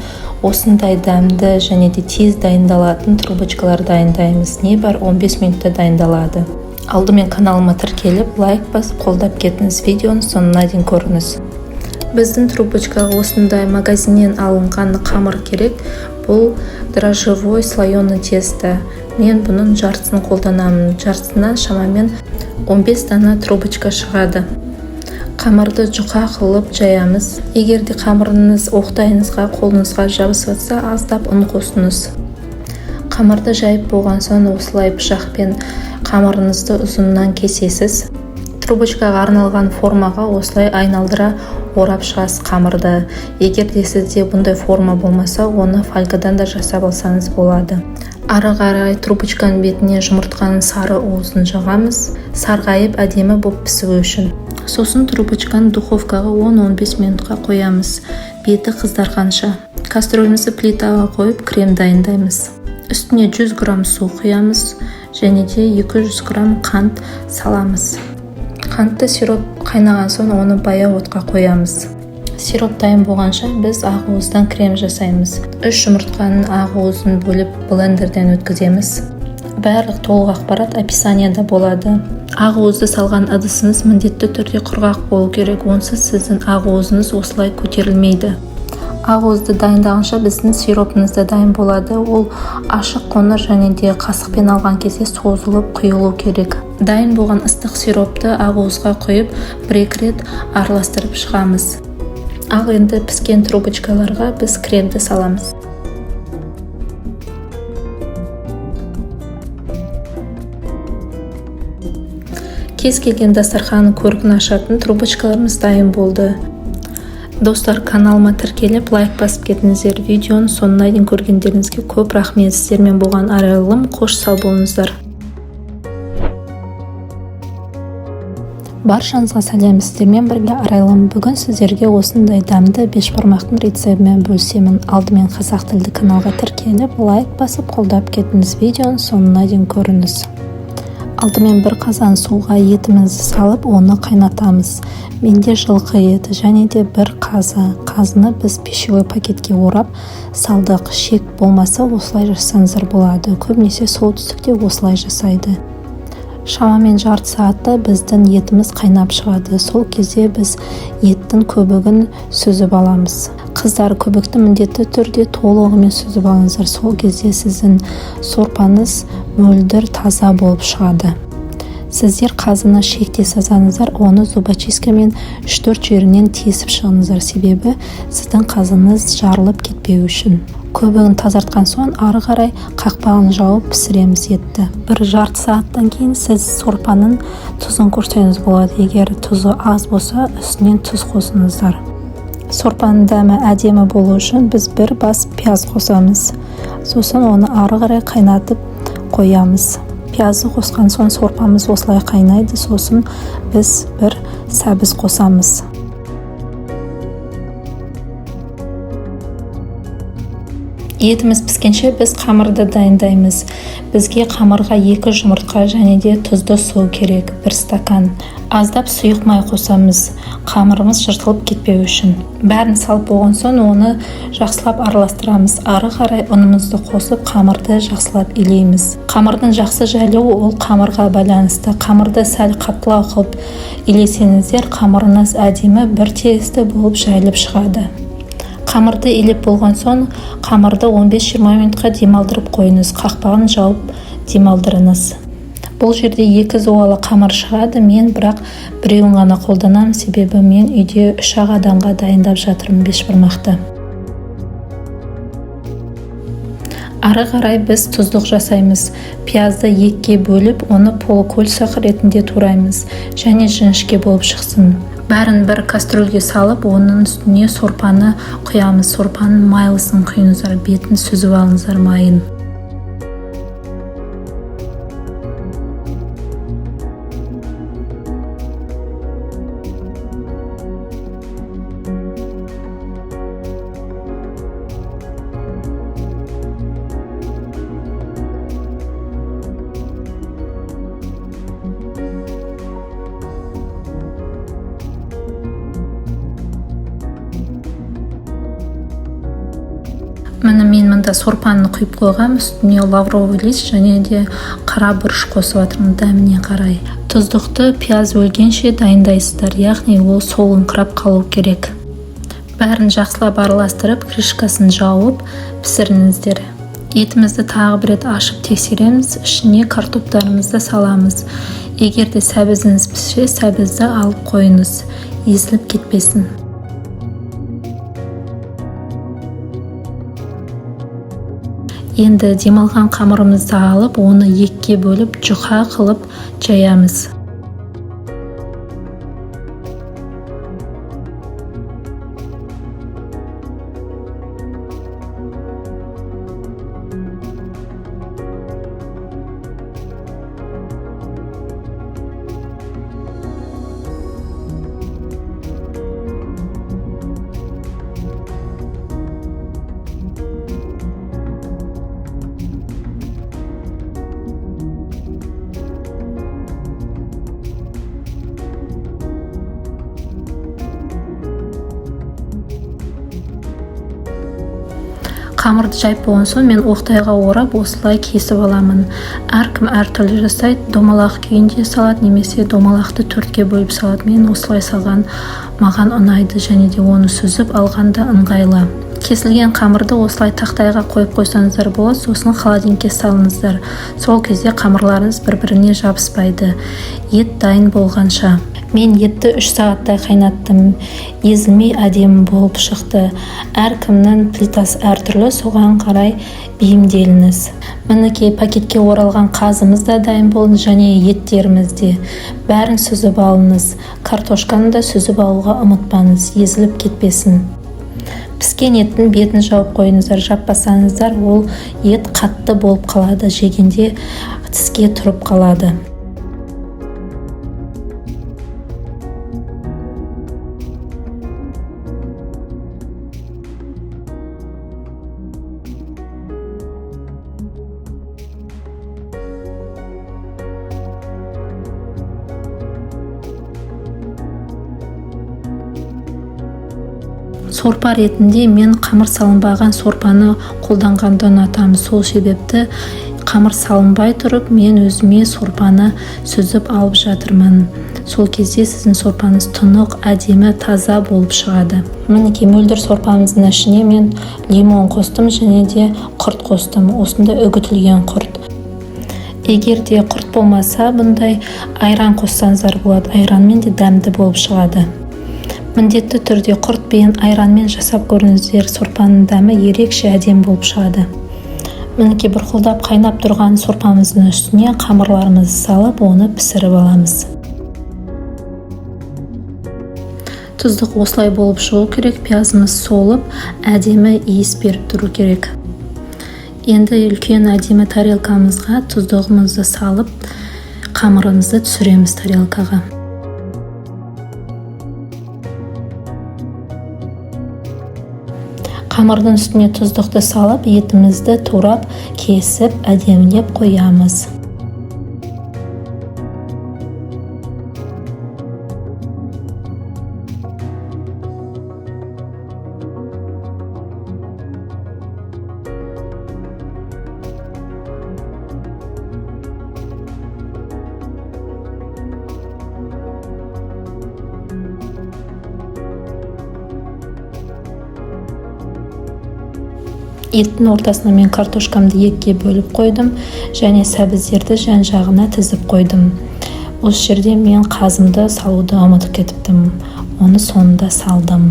осындай дәмді және де тез дайындалатын трубочкалар дайындаймыз. Не бар 15 минутта дайындалады. Алдымен каналыма тіркеліп, лайк басып, қолдап кетіңіз. Видеоның соңына дейін көріңіз. Біздің трубочкаға осындай магазиннен алынған қамыр керек. Бұл дрожжевой слоеный тесто. Мен бұның жартысын қолданамын. Жартысынан шамамен 15 дана трубочка шығады. Қамырды жұқа қылып жаямыз. Егерде қамырыңыз оқтайыңызға, қолыңызға жабысып жатса, аздап ұн қосыңыз. Қамырды жайып болған соң осылай пышақпен қамырыңызды ұзыннан кесесіз. Трубочкаға арналған формаға осылай айналдыра орап шығасыз қамырды. Егерде сізде бұндай форма болмаса, оны фольгадан да жасап алсаңыз болады. Ары қарай трубочканың бетіне жұмыртқаның сары уызын жағамыз, сарғайып әдемі болып пісуі үшін. Сосын трубочканы духовкаға 10-15 минутқа қоямыз, беті қыздарғанша. Кастрөлімізді плитаға қойып, крем дайындаймыз. Үстіне 100 грамм су құямыз, және де 200 грамм қант саламыз. Қантты сироп қайнаған соң оны баяу отқа қоямыз. Сироп дайын болғанша біз ақуыздан крем жасаймыз. 3 жұмыртқаның ақуызын бөліп блендерден өткіземіз. Барлық толық ақпарат описанияда болады. Ақуызды салған ыдысыңыз міндетті түрде құрғақ болу керек, онсыз сіздің ақуызыңыз осылай көтерілмейді. Ақуызды дайындағанша біздің сиропымыз да дайын болады. Ол ашық қоңыр және де қасықпен алған кезде созылып құйылу керек. Дайын болған ыстық сиропты ақуызға құйып, бір-екі рет араластырып шығамыз. Ал енді піскен трубочкаларға біз кремді саламыз. Кез келген дастарханның көркін ашатын трубочкаларымыз дайын болды. Достар, каналыма тіркеліп, лайк басып кетіңіздер. Видеоны соңына дейін көргендеріңізге көп рахмет. Сіздермен болған арайлым, қош сау болыңыздар. Баршаңызға сәлем, сіздермен бірге арайлым. Бүгін сіздерге осындай дәмді бешбармақтың рецептімен бөлісемін. Алдымен қазақ тілді каналға тіркеліп, лайк басып қолдап кетіңіз. Видеоны соңына дейін көріңіз. Алдымен бір қазан суға етімізді салып, оны қайнатамыз. Менде жылқы еті және де бір қазы. Қазыны біз пищевой пакетке орап салдық. Шек болмаса осылай жасаңыздар болады. Көбінесе солтүстікте осылай жасайды. Шамамен жарты сағатта біздің етіміз қайнап шығады. Сол кезде біз еттің көбігін сүзіп аламыз. Қыздар, көбікті міндетті түрде толығымен сүзіп алыңыздар. Сол кезде сіздің сорпаңыз мөлдір таза болып шығады. Сіздер қазыны шекте сазаңыздар, оны зубочисткамен 3-4 жерінен тесіп шығыңыздар, себебі сіздің қазыныз жарылып кетпеу үшін. Көбігін тазартқан соң ары қарай қақпағын жауып пісіреміз етті. Бір жарты сағаттан кейін сіз сорпаның тұзын көрсеңіз болады. Егер тұзы аз болса, үстінен тұз қосыңыздар. Сорпаның дәмі әдемі болу үшін біз бір бас пияз қосамыз. Сосын оны ары қарай қайнатып қоямыз. Пиязды қосқан соң сорпамыз осылай қайнайды. Сосын біз бір сәбіз қосамыз. Етіміз піскенше біз қамырды дайындаймыз. Бізге қамырға 2 жұмыртқа және де тұзды су керек, 1 стакан. Аздап сұйық май қосамыз, қамырымыз жыртылып кетпеу үшін. Бәрін салып болған соң оны жақсылап араластырамыз. Ары қарай ұнымызды қосып, қамырды жақсылап илейміз. Қамырдың жақсы жайылуы ол қамырға байланысты. Қамырды сәл қаттылау қылып илесеңіздер, қамырыңыз әдемі бір тегісті болып жайылып шығады. Қамырды илеп болған соң, қамырды 15-20 минутқа демалдырып қойыңыз. Қақпағын жауып демалдырыңыз. Бұл жерде 2 зуалы қамыр шығады. Мен бірақ біреуін ғана қолданамын, себебі мен үйде 3 адамға дайындап жатырмын бешбармақты. Ары қарай біз тұздық жасаймыз. Пиязды 2-ге бөліп, оны полукольца ретінде тураймыз және жіңішке болып шықсын. Бәрін бір кастрөлге салып, оның үстіне сорпаны құямыз. Сорпаның майлысын құйыңыздар, бетін сүзіп алыңыздар майын. Міне мен мында сорпаны құйып қойғам, үстіне лавровый лист және де қара бұрыш қосып жатырмын дәміне қарай. Тұздықты пияз өлгенше дайындайсыздар, яғни ол солыңқырап қалу керек. Бәрін жақсылап араластырып, крышкасын жауып пісіріңіздер. Етімізді тағы бір рет ашып тексереміз, ішіне картоптарымызды саламыз. Егер де сәбізіңіз піссе, сәбізді алып қойыңыз, езіліп кетпесін. Енді демалған қамырымызды алып, оны 2-ге бөліп, жұқа қылып жаямыз. Қамырды жайып болған соң мен оқтайға орап осылай кесіп аламын. Әркім әртүрлі жасайды, домалақ күйінде салады, немесе домалақты 4-ге бөліп салады. Мен осылай салған маған ұнайды және де оны сүзіп алғанда ыңғайлы. Кесілген қамырды осылай тақтайға қойып қойсаңыздар болады, сосын холодильникке салыңыздар. Сол кезде қамырларыңыз бір-біріне жабыспайды. Ет дайын болғанша. Мен етті 3 сағаттай қайнаттым. Езілмей әдемі болып шықты. Әркімнің плитасы әртүрлі, соған қарай бейімделіңіз. Мінекей пакетке оралған қазымыз да дайын болды, және еттеріміз де. Бәрін сүзіп алыңыз. Картошканы да сүзіп алуға ұмытпаңыз, езіліп кетпесін. Піскен еттің бетін жауып қойыңыздар. Жаппасаңыздар, ол ет қатты болып қалады, жегенде тіске тұрып қалады. Сорпа ретінде мен қамыр салынбаған сорпаны қолданғанды ұнатамын. Сол себепті қамыр салынбай тұрып, мен өзіме сорпаны сүзіп алып жатырмын. Сол кезде сіздің сорпаңыз тұнық, әдемі, таза болып шығады. Мінекей мөлдір сорпамыздың ішіне мен лимон қостым, және де құрт қостым. Осында үгітілген құрт. Егер де құрт болмаса, бұндай айран қоссаңыздар болады. Айранмен де дәмді болып шығады. Міндетті түрде құртпен, айранмен жасап көріңіздер, сорпаның дәмі ерекше әдем болып шығады. Мінекей бұрқылдап қайнап тұрған сорпамыздың үстіне қамырларымызды салып, оны пісіріп аламыз. Тұздық осылай болып шығу керек, пиязымыз солып, әдемі иіс беріп тұру керек. Енді үлкен әдемі тарелкамызға тұздығымызды салып, қамырымызды түсіреміз тарелкаға. Қамырдың үстіне тұздықты салып, етімізді турап, кесіп, әдемілеп қоямыз. Еттің ортасына мен картошкамды екіге бөліп қойдым, және сәбіздерді жан-жағына тізіп қойдым. Осы жерде мен қазымды салуды ұмытып кетіптім. Оны соңында салдым.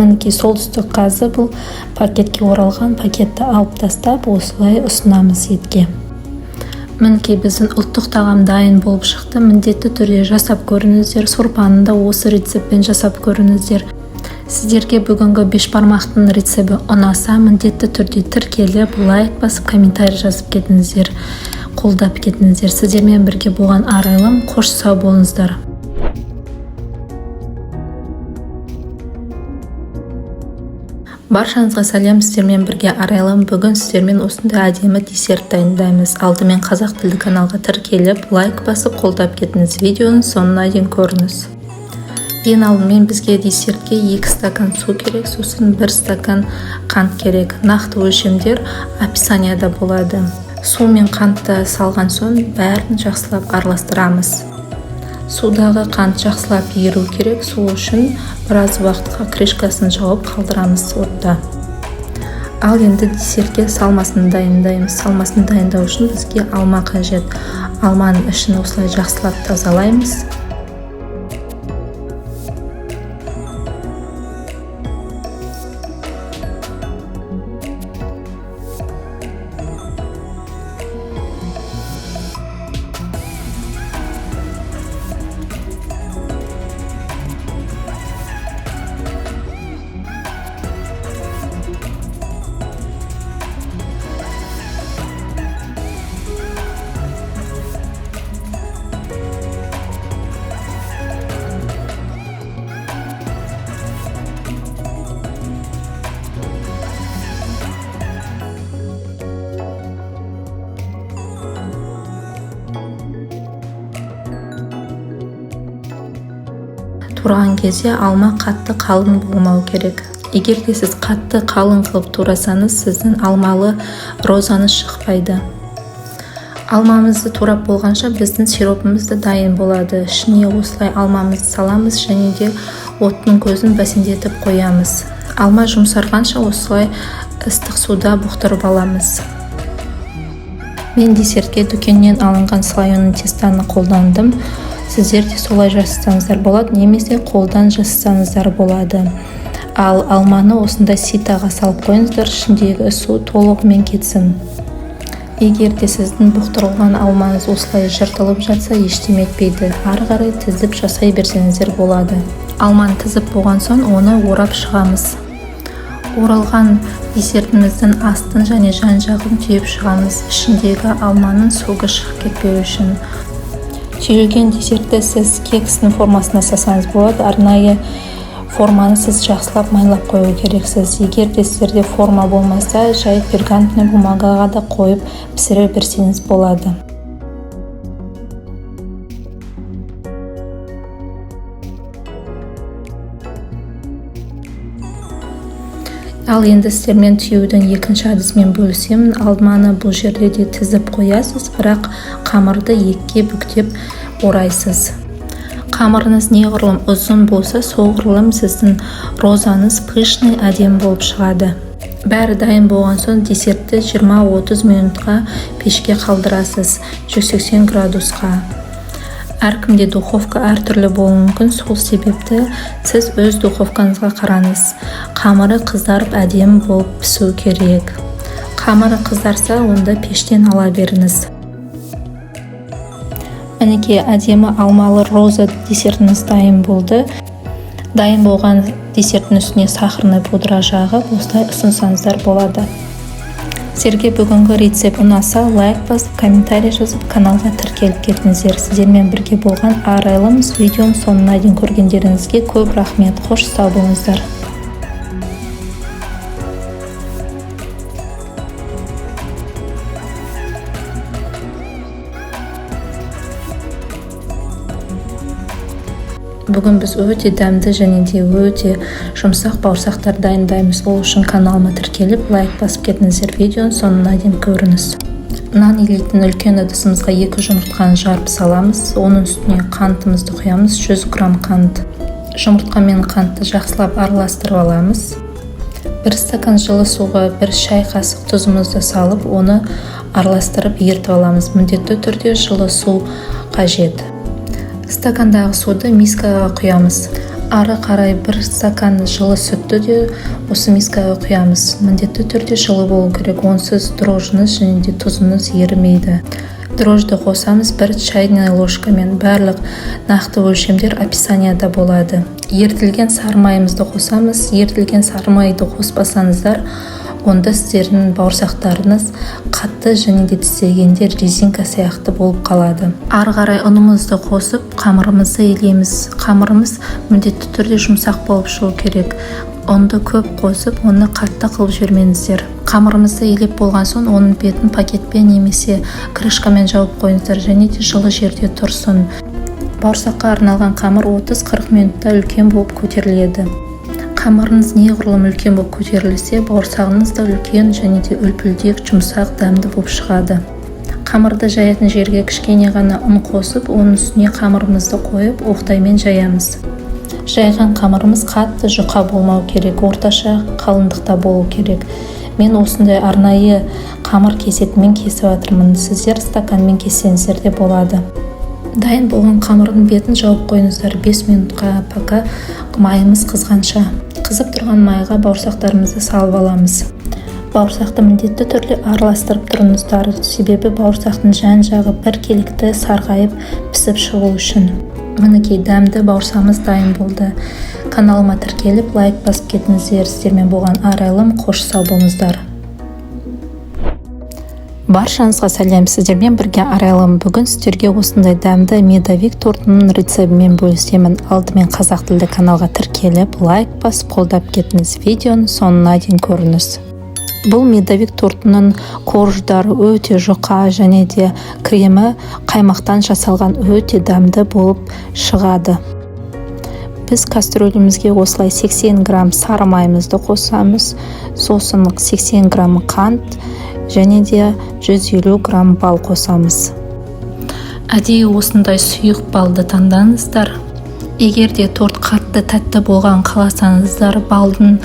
Мінекей солтүстік қазы бұл пакетке оралған, пакетті алып тастап, осылай ұсынамыз етке. Мінекей біздің ұлттық тағам дайын болып шықты. Міндетті түрде жасап көріңіздер. Сорпаны да осы рецептпен жасап көріңіздер. Сіздерге бүгінгі бешбармақтың рецебі ұнаса, міндетті түрде тіркеліп, лайк басып, комментарий жазып кетіңіздер, қолдап кетіңіздер. Сіздермен бірге болған Арайлым, қош сау болыңыздар. Баршаңызға сәлем, сіздермен бірге Арайлым. Бүгін сіздермен осындай әдемі десерт дайындаймыз. Алдымен қазақ тілді каналға тіркеліп, лайк басып, қолдап кетіңіз. Видеоның соңына дейін көріңіз. Ең алдымен бізге десертке 2 стакан су керек, сосын 1 стакан қант керек. Нақты өлшемдер описанияда болады. Су мен қантты салған соң бәрін жақсылап араластырамыз. Судағы қант жақсылап еру керек, сол үшін біраз уақытқа крышкасын жауып қалдырамыз отта. Ал енді десертке салмасын дайындаймыз. Салмасын дайындау үшін бізге алма қажет. Алманың ішін осылай жақсылап тазалаймыз. тураған кезде алма қатты қалың болмау керек. Егер де сіз қатты қалың қылып турасаңыз, сіздің алмалы розаңыз шықпайды. Алмамызды турап болғанша біздің сиропымыз да дайын болады. Ішіне осылай алмамызды саламыз және де оттың көзін бәсеңдетіп қоямыз. Алма жұмсарғанша осылай ыстық суда бұқтырып аламыз. Мен десертке дүкеннен алынған слайонның тестаны қолдандым. Сіздер де солай жасасаңыздар болады, немесе қолдан жасасаңыздар болады. Ал алманы осындай ситаға салып қойыңыздар, ішіндегі су толығымен кетсін. Егер де сіздің бұқтырылған алмаңыз осылай жыртылып жатса, ештеме етпейді. Ары қарай тізіп жасай берсеңіздер болады. Алманы тізіп болған соң оны орап шығамыз. Оралған десертіміздің астын және жан-жағын түйіп шығамыз, ішіндегі алманың суы шығып кетпеу үшін. Түйілген десертті сіз кекстің формасына жасасаңыз болады. Арнайы форманы сіз жақсылап майлап қою керексіз. Егер де сіздерде форма болмаса, жай пергаментный бумагаға да қойып пісіре берсеңіз болады. Ал енді сіздермен түюдің екінші әдісімен бөлісемін. Алманы бұл жерде де тізіп қоясыз, бірақ қамырды екіге бүктеп орайсыз. Қамырыңыз неғұрлым ұзын болса, соғұрлым сіздің розаңыз пышный, әдемі болып шығады. Бәрі дайын болған соң десертті 20-30 минутқа пешке қалдырасыз, 180 градусқа. Әркімде духовка әртүрлі болуы мүмкін, сол себепті сіз өз духовкаңызға қараңыз. Қамыры қызарып әдемі болып пісу керек. Қамыры қызарса, онда пештен ала беріңіз. Мінекей әдемі алмалы роза десертіңіз дайын болды. Дайын болған десерттің үстіне сахарный пудра жағып, осылай ұсынсаңыздар болады. Сіздерге бүгінгі рецепт ұнаса, лайк басып, комментарий жазып, каналға тіркеліп кетіңіздер. Сіздермен бірге болған арайлымыз. Видеоның соңына дейін көргендеріңізге көп рахмет. Қош сау болыңыздар. Бүгін біз өте дәмді және де өте жұмсақ бауырсақтар дайындаймыз. Ол үшін каналыма тіркеліп, лайк басып кетіңіздер. Видеоның соңына дейін көріңіз. Нан илейтін үлкен ыдысымызға 2 жұмыртқаны жарып саламыз. Оның үстіне қантымызды құямыз, 100 грамм қант. Жұмыртқа мен қантты жақсылап араластырып аламыз. 1 стакан жылы суға 1 шай қасық тұзымызды салып, оны араластырып ертіп аламыз. Міндетті түрде жылы су қажет. Стакандағы суды мискаға құямыз. Ары қарай 1 стакан жылы сүтті де осы мискаға құямыз. Міндетті түрде жылы болу керек, онсыз дрожжыңыз және де тұзыңыз ерімейді. Дрожжды қосамыз 1 чайная ложкамен. Барлық нақты өлшемдер описанияда болады. Ертілген сары майымызды қосамыз. Ертілген сары майды қоспасаңыздар, онда сіздердің бауырсақтарыңыз қатты және де тістегенде резинка сияқты болып қалады. Ары қарай ұнымызды қосып, қамырымызды илейміз. Қамырымыз міндетті түрде жұмсақ болып шығу керек. Ұнды көп қосып, оны қатты қылып жібермеңіздер. Қамырымызды илеп болған соң, оның бетін пакетпен немесе крышкамен жауып қойыңыздар және де жылы жерде тұрсын. Бауырсаққа арналған қамыр 30-40 минутта үлкен болып көтеріледі. Қамырыңыз неғұрлым үлкен болып көтерілсе, бауырсағыңыз да үлкен және де үлпілдек, жұмсақ, дәмді болып шығады. Қамырды жаятын жерге кішкене ғана ұн қосып, оның үстіне қамырымызды қойып, оқтаймен жаямыз. Жайған қамырымыз қатты жұқа болмау керек, орташа қалыңдықта болу керек. Мен осындай арнайы қамыр кесетімен кесіп жатырмын. Сіздер стаканмен кессеңіздер де болады. Дайын болған қамырдың бетін жауып қойыңыздар 5 минутқа, пока майымыз қызғанша. Қызып тұрған майға бауырсақтарымызды салып аламыз. Бауырсақты міндетті түрде араластырып тұрыңыздар, себебі бауырсақтың жан-жағы біркелікті сарғайып пісіп шығу үшін. Мінекей дәмді бауырсағымыз дайын болды. Каналыма тіркеліп, лайк басып кетіңіздер. Сіздермен болған арайлым, қош сау болыңыздар. Баршаңызға сәлем, сіздермен бірге арайлым. Бүгін сіздерге осындай дәмді медовик тортының рецебімен бөлісемін. Алдымен қазақ тілді каналға тіркеліп, лайк басып қолдап кетіңіз. Видеоның соңына дейін көріңіз. Бұл медовик тортының корждары өте жұқа және де кремі қаймақтан жасалған өте дәмді болып шығады. біз кастрөлімізге осылай 80 грамм сары майымызды қосамыз, сосын 80 грамм қант және де 150 грамм бал қосамыз. Әдейі осындай сұйық балды таңдаңыздар. Егер де торт қатты тәтті болған қаласаңыздар, балдың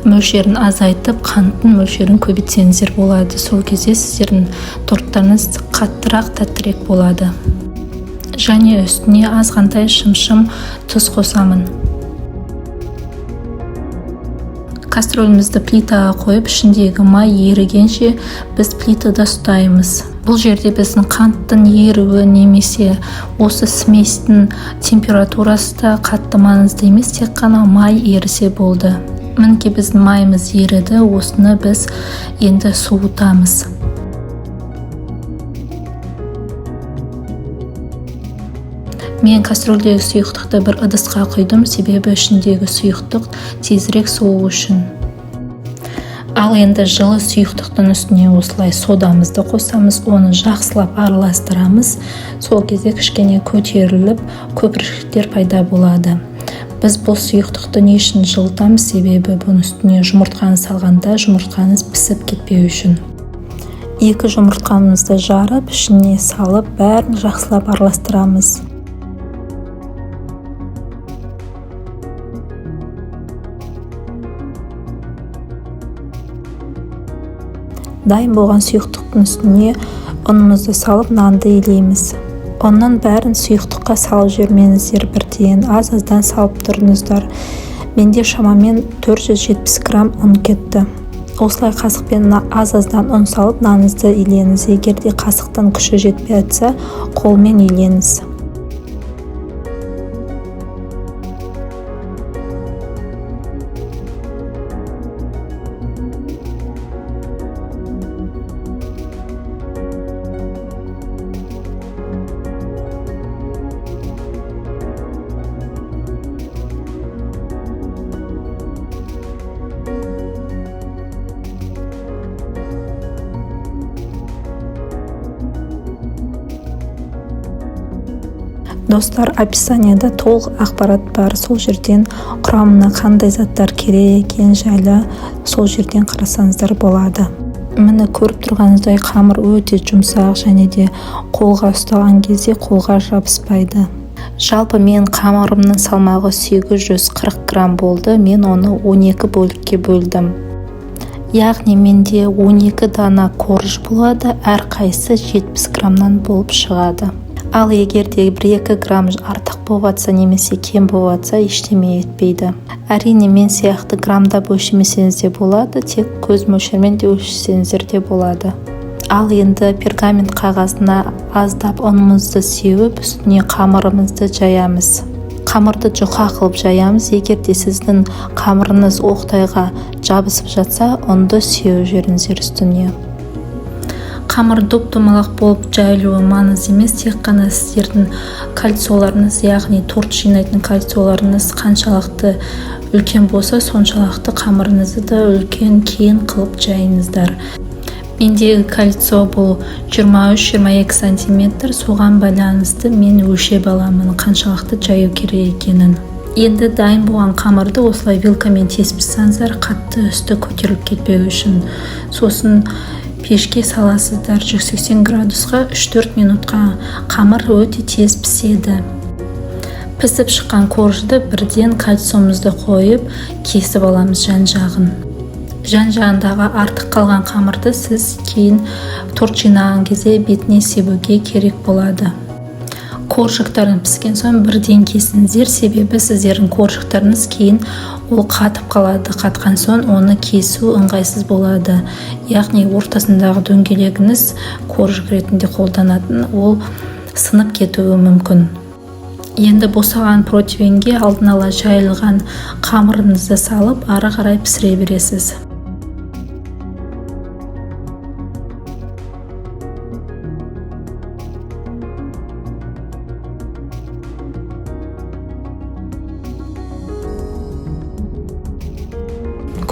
мөлшерін азайтып, қанттың мөлшерін көбейтсеңіздер болады. Сол кезде сіздердің торттарыңыз қаттырақ, тәттірек болады. Және үстіне азғантай шым-шым тұз қосамын. Кастрөлімізді плитаға қойып, ішіндегі май ерігенше біз плитада ұстаймыз. Бұл жерде біздің қанттың еруі немесе осы сместің температурасы да қатты маңызды емес, тек қана май ерісе болды. Мінекей біздің майымыз еріді, осыны біз енді суытамыз. Мен кастрөлдегі сұйықтықты бір ыдысқа құйдым, себебі ішіндегі сұйықтық тезірек суы үшін. Ал енді жылы сұйықтықтың үстіне осылай содамызды қосамыз, оны жақсылап араластырамыз. Сол кезде кішкене көтеріліп, көпіршіктер пайда болады. Біз бұл сұйықтықты не үшін жылытамыз, себебі бұның үстіне жұмыртқаны салғанда жұмыртқаңыз пісіп кетпеу үшін. 2 жұмыртқамызды жарып, ішіне салып, бәрін жақсылап араластырамыз. Дайын болған сұйықтықтың үстіне ұнымызды салып, нанды илейміз. Онның бәрін сұйықтыққа салып жібермеңіздер, бірден аз-аздан салып тұрыңыздар. Менде шамамен 470 грамм ұн кетті. Осылай қасықпен аз-аздан ұн салып, наныңызды илеңіз. Егер де қасықтың күші жетпей жатса, қолмен илеңіз. Достар, описанияда толық ақпарат бар. Сол жерден құрамына қандай заттар керек екен жайлы сол жерден қарасаңыздар болады. Міне көріп тұрғаныңыздай қамыр өте жұмсақ және де қолға ұстаған кезде қолға жабыспайды. Жалпы мен қамырымның салмағы 840 грамм болды. Мен оны 12 бөлікке бөлдім. Яғни менде 12 дана корж болады, әрқайсысы 70 граммнан болып шығады. Ал егер де 1-2 грамм артық болатса немесе кем болатса, ештеме етпейді. Әрине мен сияқты граммдап өлшемесеңіз де болады, тек көз мөлшермен де өлшесеңіздер де болады. Ал енді пергамент қағазына аздап ұнымызды сеуіп, үстіне қамырымызды жаямыз. Қамырды жұқа қылып жаямыз. Егер де сіздің қамырыңыз оқтайға жабысып жатса, ұнды сеуіп жіберіңіздер үстіне. Қамыр доп-домалақ болып жайылуы маңызды емес, тек қана сіздердің кальциоларыңыз, яғни торт жинайтын кальциоларыңыз қаншалықты үлкен болса, соншалықты қамырыңызды да үлкен кейін қылып жайыңыздар. Мендегі кальцио бұл 23-22 сантиметр, соған байланысты мен өлшеп аламын қаншалықты жаю керек екенін. Енді дайын болған қамырды осылай вилкамен тесіп тастаңыздар, қатты үсті көтеріліп кетпеу үшін. Сосын пешке саласыздар, 180 градусқа 3-4 минутқа. Қамыр өте тез піседі. Пісіп шыққан коржды бірден кальциомызды қойып, кесіп аламыз жан-жағын. Жан-жағындағы артық қалған қамырды сіз кейін торт жинаған кезде бетіне себуге керек болады. Коржықтарын піскен соң бірден кесіңіздер, себебі сіздердің коржықтарыңыз кейін ол қатып қалады. Қатқан соң оны кесу ыңғайсыз болады. Яғни ортасындағы дөңгелегіңіз коржық ретінде қолданатын, ол сынып кетуі мүмкін. Енді босаған противенге алдын ала жайылған қамырыңызды салып, ары қарай пісіре бересіз.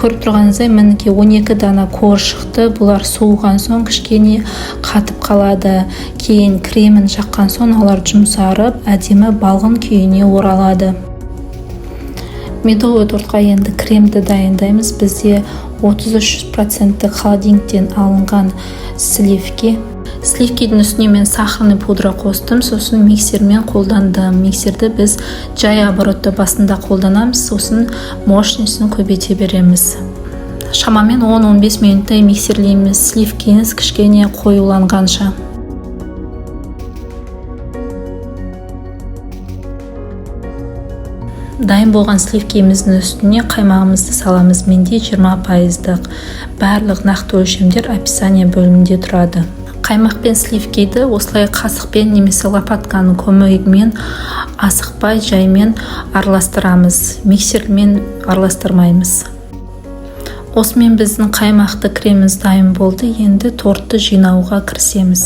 Көріп тұрғаныңыздай, мінекей 12 дана корж шықты. Бұлар суыған соң кішкене қатып қалады. Кейін кремін жаққан соң олар жұмсарып, әдемі балғын күйіне оралады. Медовый тортқа енді кремді дайындаймыз. Бізде 33% холодильниктен алынған сливки. Сливкидің үстіне мен сахарный пудра қостым, сосын миксермен қолдандым. Миксерді біз жай оборотты басында қолданамыз, сосын мощностьін көбейте береміз. Шамамен 10-15 минуттай миксерлейміз, сливкиіңіз кішкене қоюланғанша. Дайын болған сливкиіміздің үстіне қаймағымызды саламыз. Менде 20%. Барлық нақты өлшемдер описание бөлімінде тұрады. Қаймақ пен сливкиді осылай қасықпен немесе лопатканың көмегімен асықпай жаймен араластырамыз. Миксермен араластырмаймыз. Осымен біздің қаймақты креміміз дайын болды. Енді тортты жинауға кірісеміз.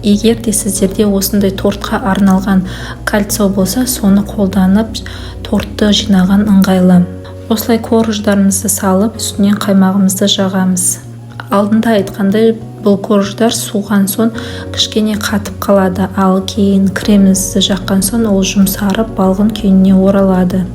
Егер де сіздерде осындай тортқа арналған кольцо болса, соны қолданып тортты жинаған ыңғайлы. Осылай корждарымызды салып, үстінен қаймағымызды жағамыз. Алдында айтқандай, бұл корждар суған соң кішкене қатып қалады, ал кейін кремімізді жаққан соң ол жұмсарып балғын күйіне оралады.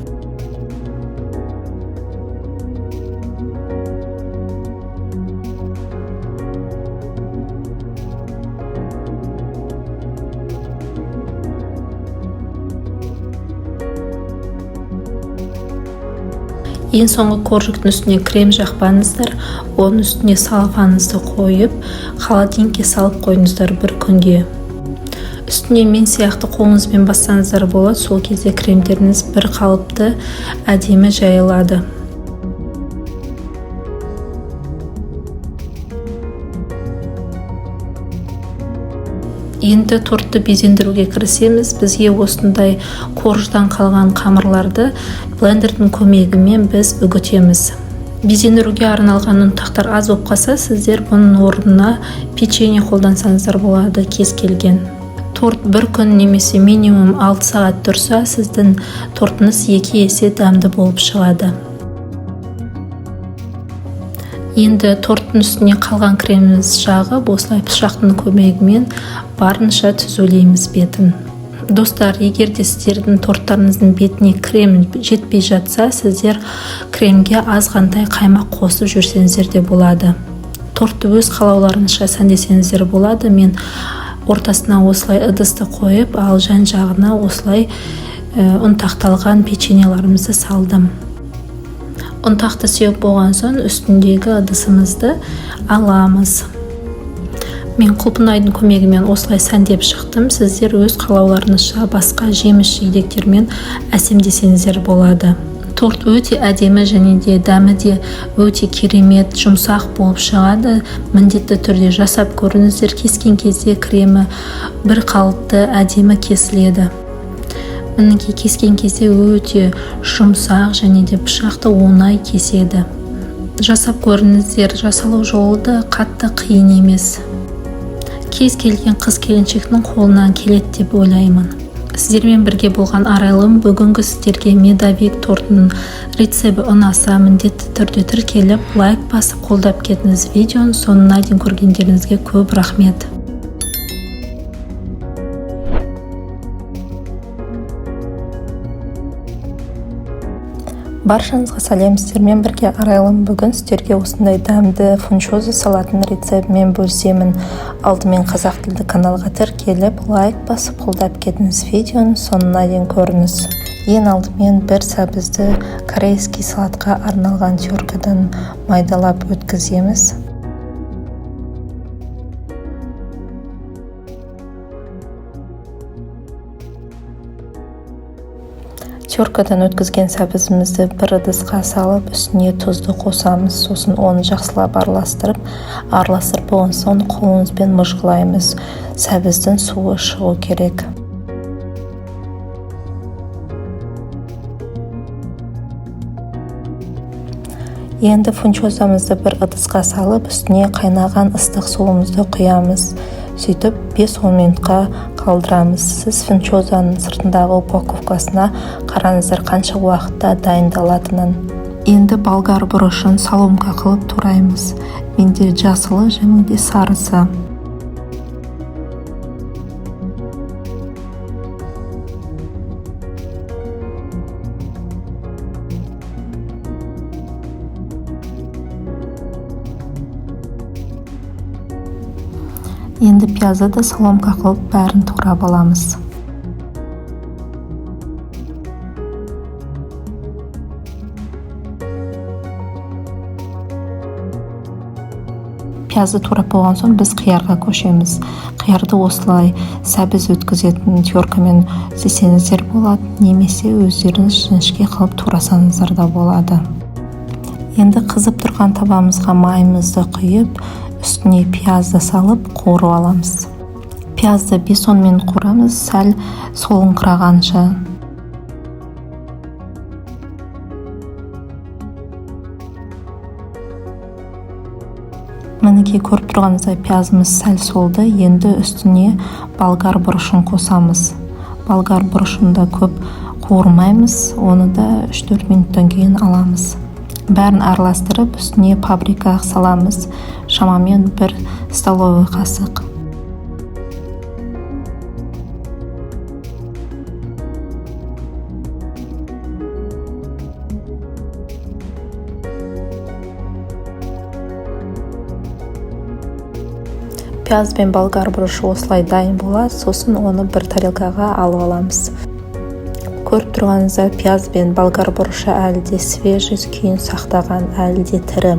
Ең соңғы коржықтың үстіне крем жақпаңыздар, оның үстіне салфанызды қойып, холодильникке салып қойыңыздар бір күнге. Үстіне мен сияқты қолыңызбен бассаңыздар болады, сол кезде кремдеріңіз бір қалыпты әдемі жайылады. Енді тортты безендіруге кірісеміз. Бізге осындай корждан қалған қамырларды блендердің көмегімен біз үгітеміз. Безендіруге арналған ұнтақтар аз болып қалса, сіздер бұның орнына печенье қолдансаңыздар болады, кез келген. Торт бір күн немесе минимум 6 сағат тұрса, сіздің тортыңыз 2 есе дәмді болып шығады. Енді торттың үстіне қалған креміміз жағып, осылай пышақтың көмегімен барынша түзулейміз бетін. Достар, егер де сіздердің торттарыңыздың бетіне крем жетпей жатса, сіздер кремге азғантай қаймақ қосып жүрсеңіздер де болады. Тортты өз қалауларыңызша сәндесеңіздер болады. Мен ортасына осылай ыдысты қойып, ал жан жағына осылай ұнтақталған печеньеларымызды салдым. Ұнтақты сеуіп болған соң үстіндегі ыдысымызды аламыз. Мен құлпынайдың көмегімен осылай сәндеп шықтым. Сіздер өз қалауларыңызша басқа жеміс жидектермен әсемдесеңіздер болады. Торт өте әдемі және де дәмі де өте керемет, жұмсақ болып шығады. Міндетті түрде жасап көріңіздер. Кескен кезде кремі бір қалыпты әдемі кесіледі. Мінекей кескен кезде өте жұмсақ және де пышақты оңай кеседі. Жасап көріңіздер. Жасалу жолы да қатты қиын емес. Кез келген қыз келіншектің қолынан келеді деп ойлаймын. Сіздермен бірге болған Арайлым. Бүгінгі сіздерге медовик тортының рецебі ұнаса, міндетті түрде тіркеліп, лайк басып қолдап кетіңіз. Видеоның соңына дейін көргендеріңізге көп рахмет. Баршаңызға сәлем. Сіздермен бірге Арайлым. Бүгін сіздерге осындай дәмді фунчоза салатын рецептімен бөлісемін. Алдымен қазақ тілді каналға тіркеліп, лайк басып қолдап кетіңіз. Видеоның соңына дейін көріңіз. Ең алдымен бір сәбізді корейский салатқа арналған теркадан майдалап өткіземіз. Теркадан өткізген сәбізімізді бір ыдысқа салып, үстіне тұзды қосамыз. Сосын оны жақсылап араластырып болған соң қолымызбен мыжғылаймыз. Сәбіздің суы шығу керек. Енді фунчозамызды бір ыдысқа салып, үстіне қайнаған ыстық суымызды құямыз. Сөйтіп 5-10 минутқа қалдырамыз. Сіз фунчозаның сыртындағы упаковкасына қараңыздар қанша уақытта дайындалатынын. Енді болгар бұрышын соломка қылып тураймыз. Менде жасылы және де сарысы. Енді пиязды да соломка қылып бәрін турап аламыз. Пиязды турап болған соң біз қиярға көшеміз. Қиярды осылай сәбіз өткізетін теркамен істесеңіздер болады, немесе өздеріңіз жіңішке қылып турасаңыздар да болады. Енді қызып тұрған табамызға майымызды құйып, үстіне пиязды салып қуырып аламыз. Пиязды 5-10 минут қуырамыз, сәл солыңқырағанша. Мінекей көріп тұрғаныңыздай пиязымыз сәл солды. Енді үстіне болгар бұрышын қосамыз. Болгар бұрышында көп қуырмаймыз, оны да 3-4 минуттан кейін аламыз. Бәрін араластырып, үстіне паприка саламыз, шамамен 1 столовый қасық. Пияз бен болгар бұрышы осылай дайын болады, сосын оны бір тарелкаға алып аламыз. Көріп тұрғаныңызда пияз бен болгар бұрышы әлі де свежий күйін сақтаған, әлі де тірі.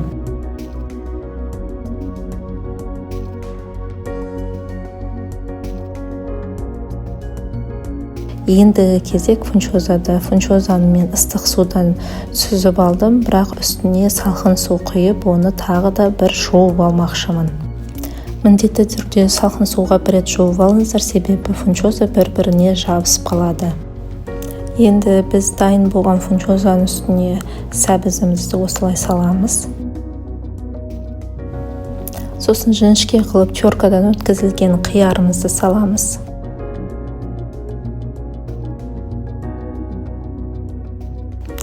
Ендігі кезек фунчозада. Фунчозаны мен ыстық судан сүзіп алдым, бірақ үстіне салқын су құйып, оны тағы да бір жуып алмақшымын. Міндетті түрде салқын суға бір рет жуып алыңыздар, себебі фунчоза бір-біріне жабысып қалады. Енді біз дайын болған фунчозаның үстіне сәбізімізді осылай саламыз. Сосын жіңішке қылып теркадан өткізілген қиярымызды саламыз.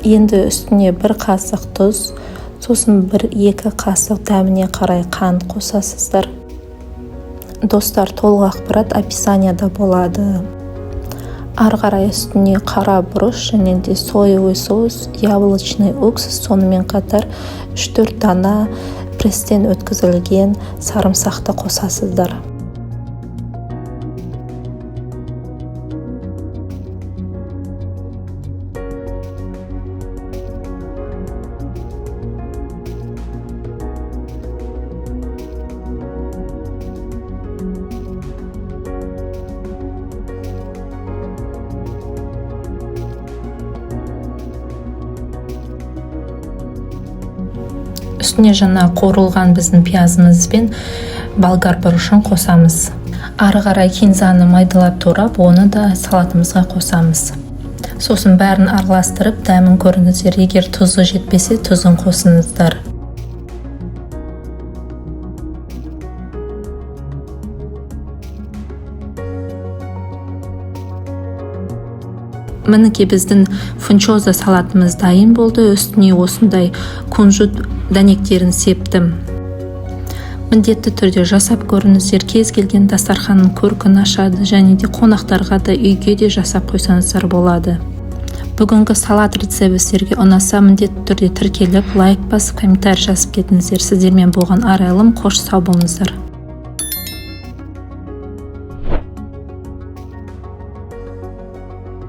Енді үстіне 1 қасық тұз, сосын 1-2 қасық дәміне қарай қант қосасыздар. Достар, толық ақпарат описанияда болады. Ары қарай үстіне қара бұрыш және де соевый соус, яблочный уксус, сонымен қатар 3-4 дана пресстен өткізілген сарымсақты қосасыздар. Үстіне жаңа қуырылған біздің пиязымыз бен болгар бұрышын қосамыз. Ары қарай кинзаны майдалап турап, оны да салатымызға қосамыз. Сосын бәрін араластырып, дәмін көріңіздер. Егер тұзы жетпесе, тұзын қосыңыздар. Мінекей біздің фунчоза салатымыз дайын болды. Үстіне осындай кунжут дәнектерін септім. Міндетті түрде жасап көріңіздер. Кез келген дастарханның көркін ашады, және де қонақтарға да үйге де жасап қойсаңыздар болады. Бүгінгі салат рецебі сіздерге ұнаса, міндетті түрде тіркеліп, лайк басып, комментарий жазып кетіңіздер. Сіздермен болған арайлым, қош сау болыңыздар.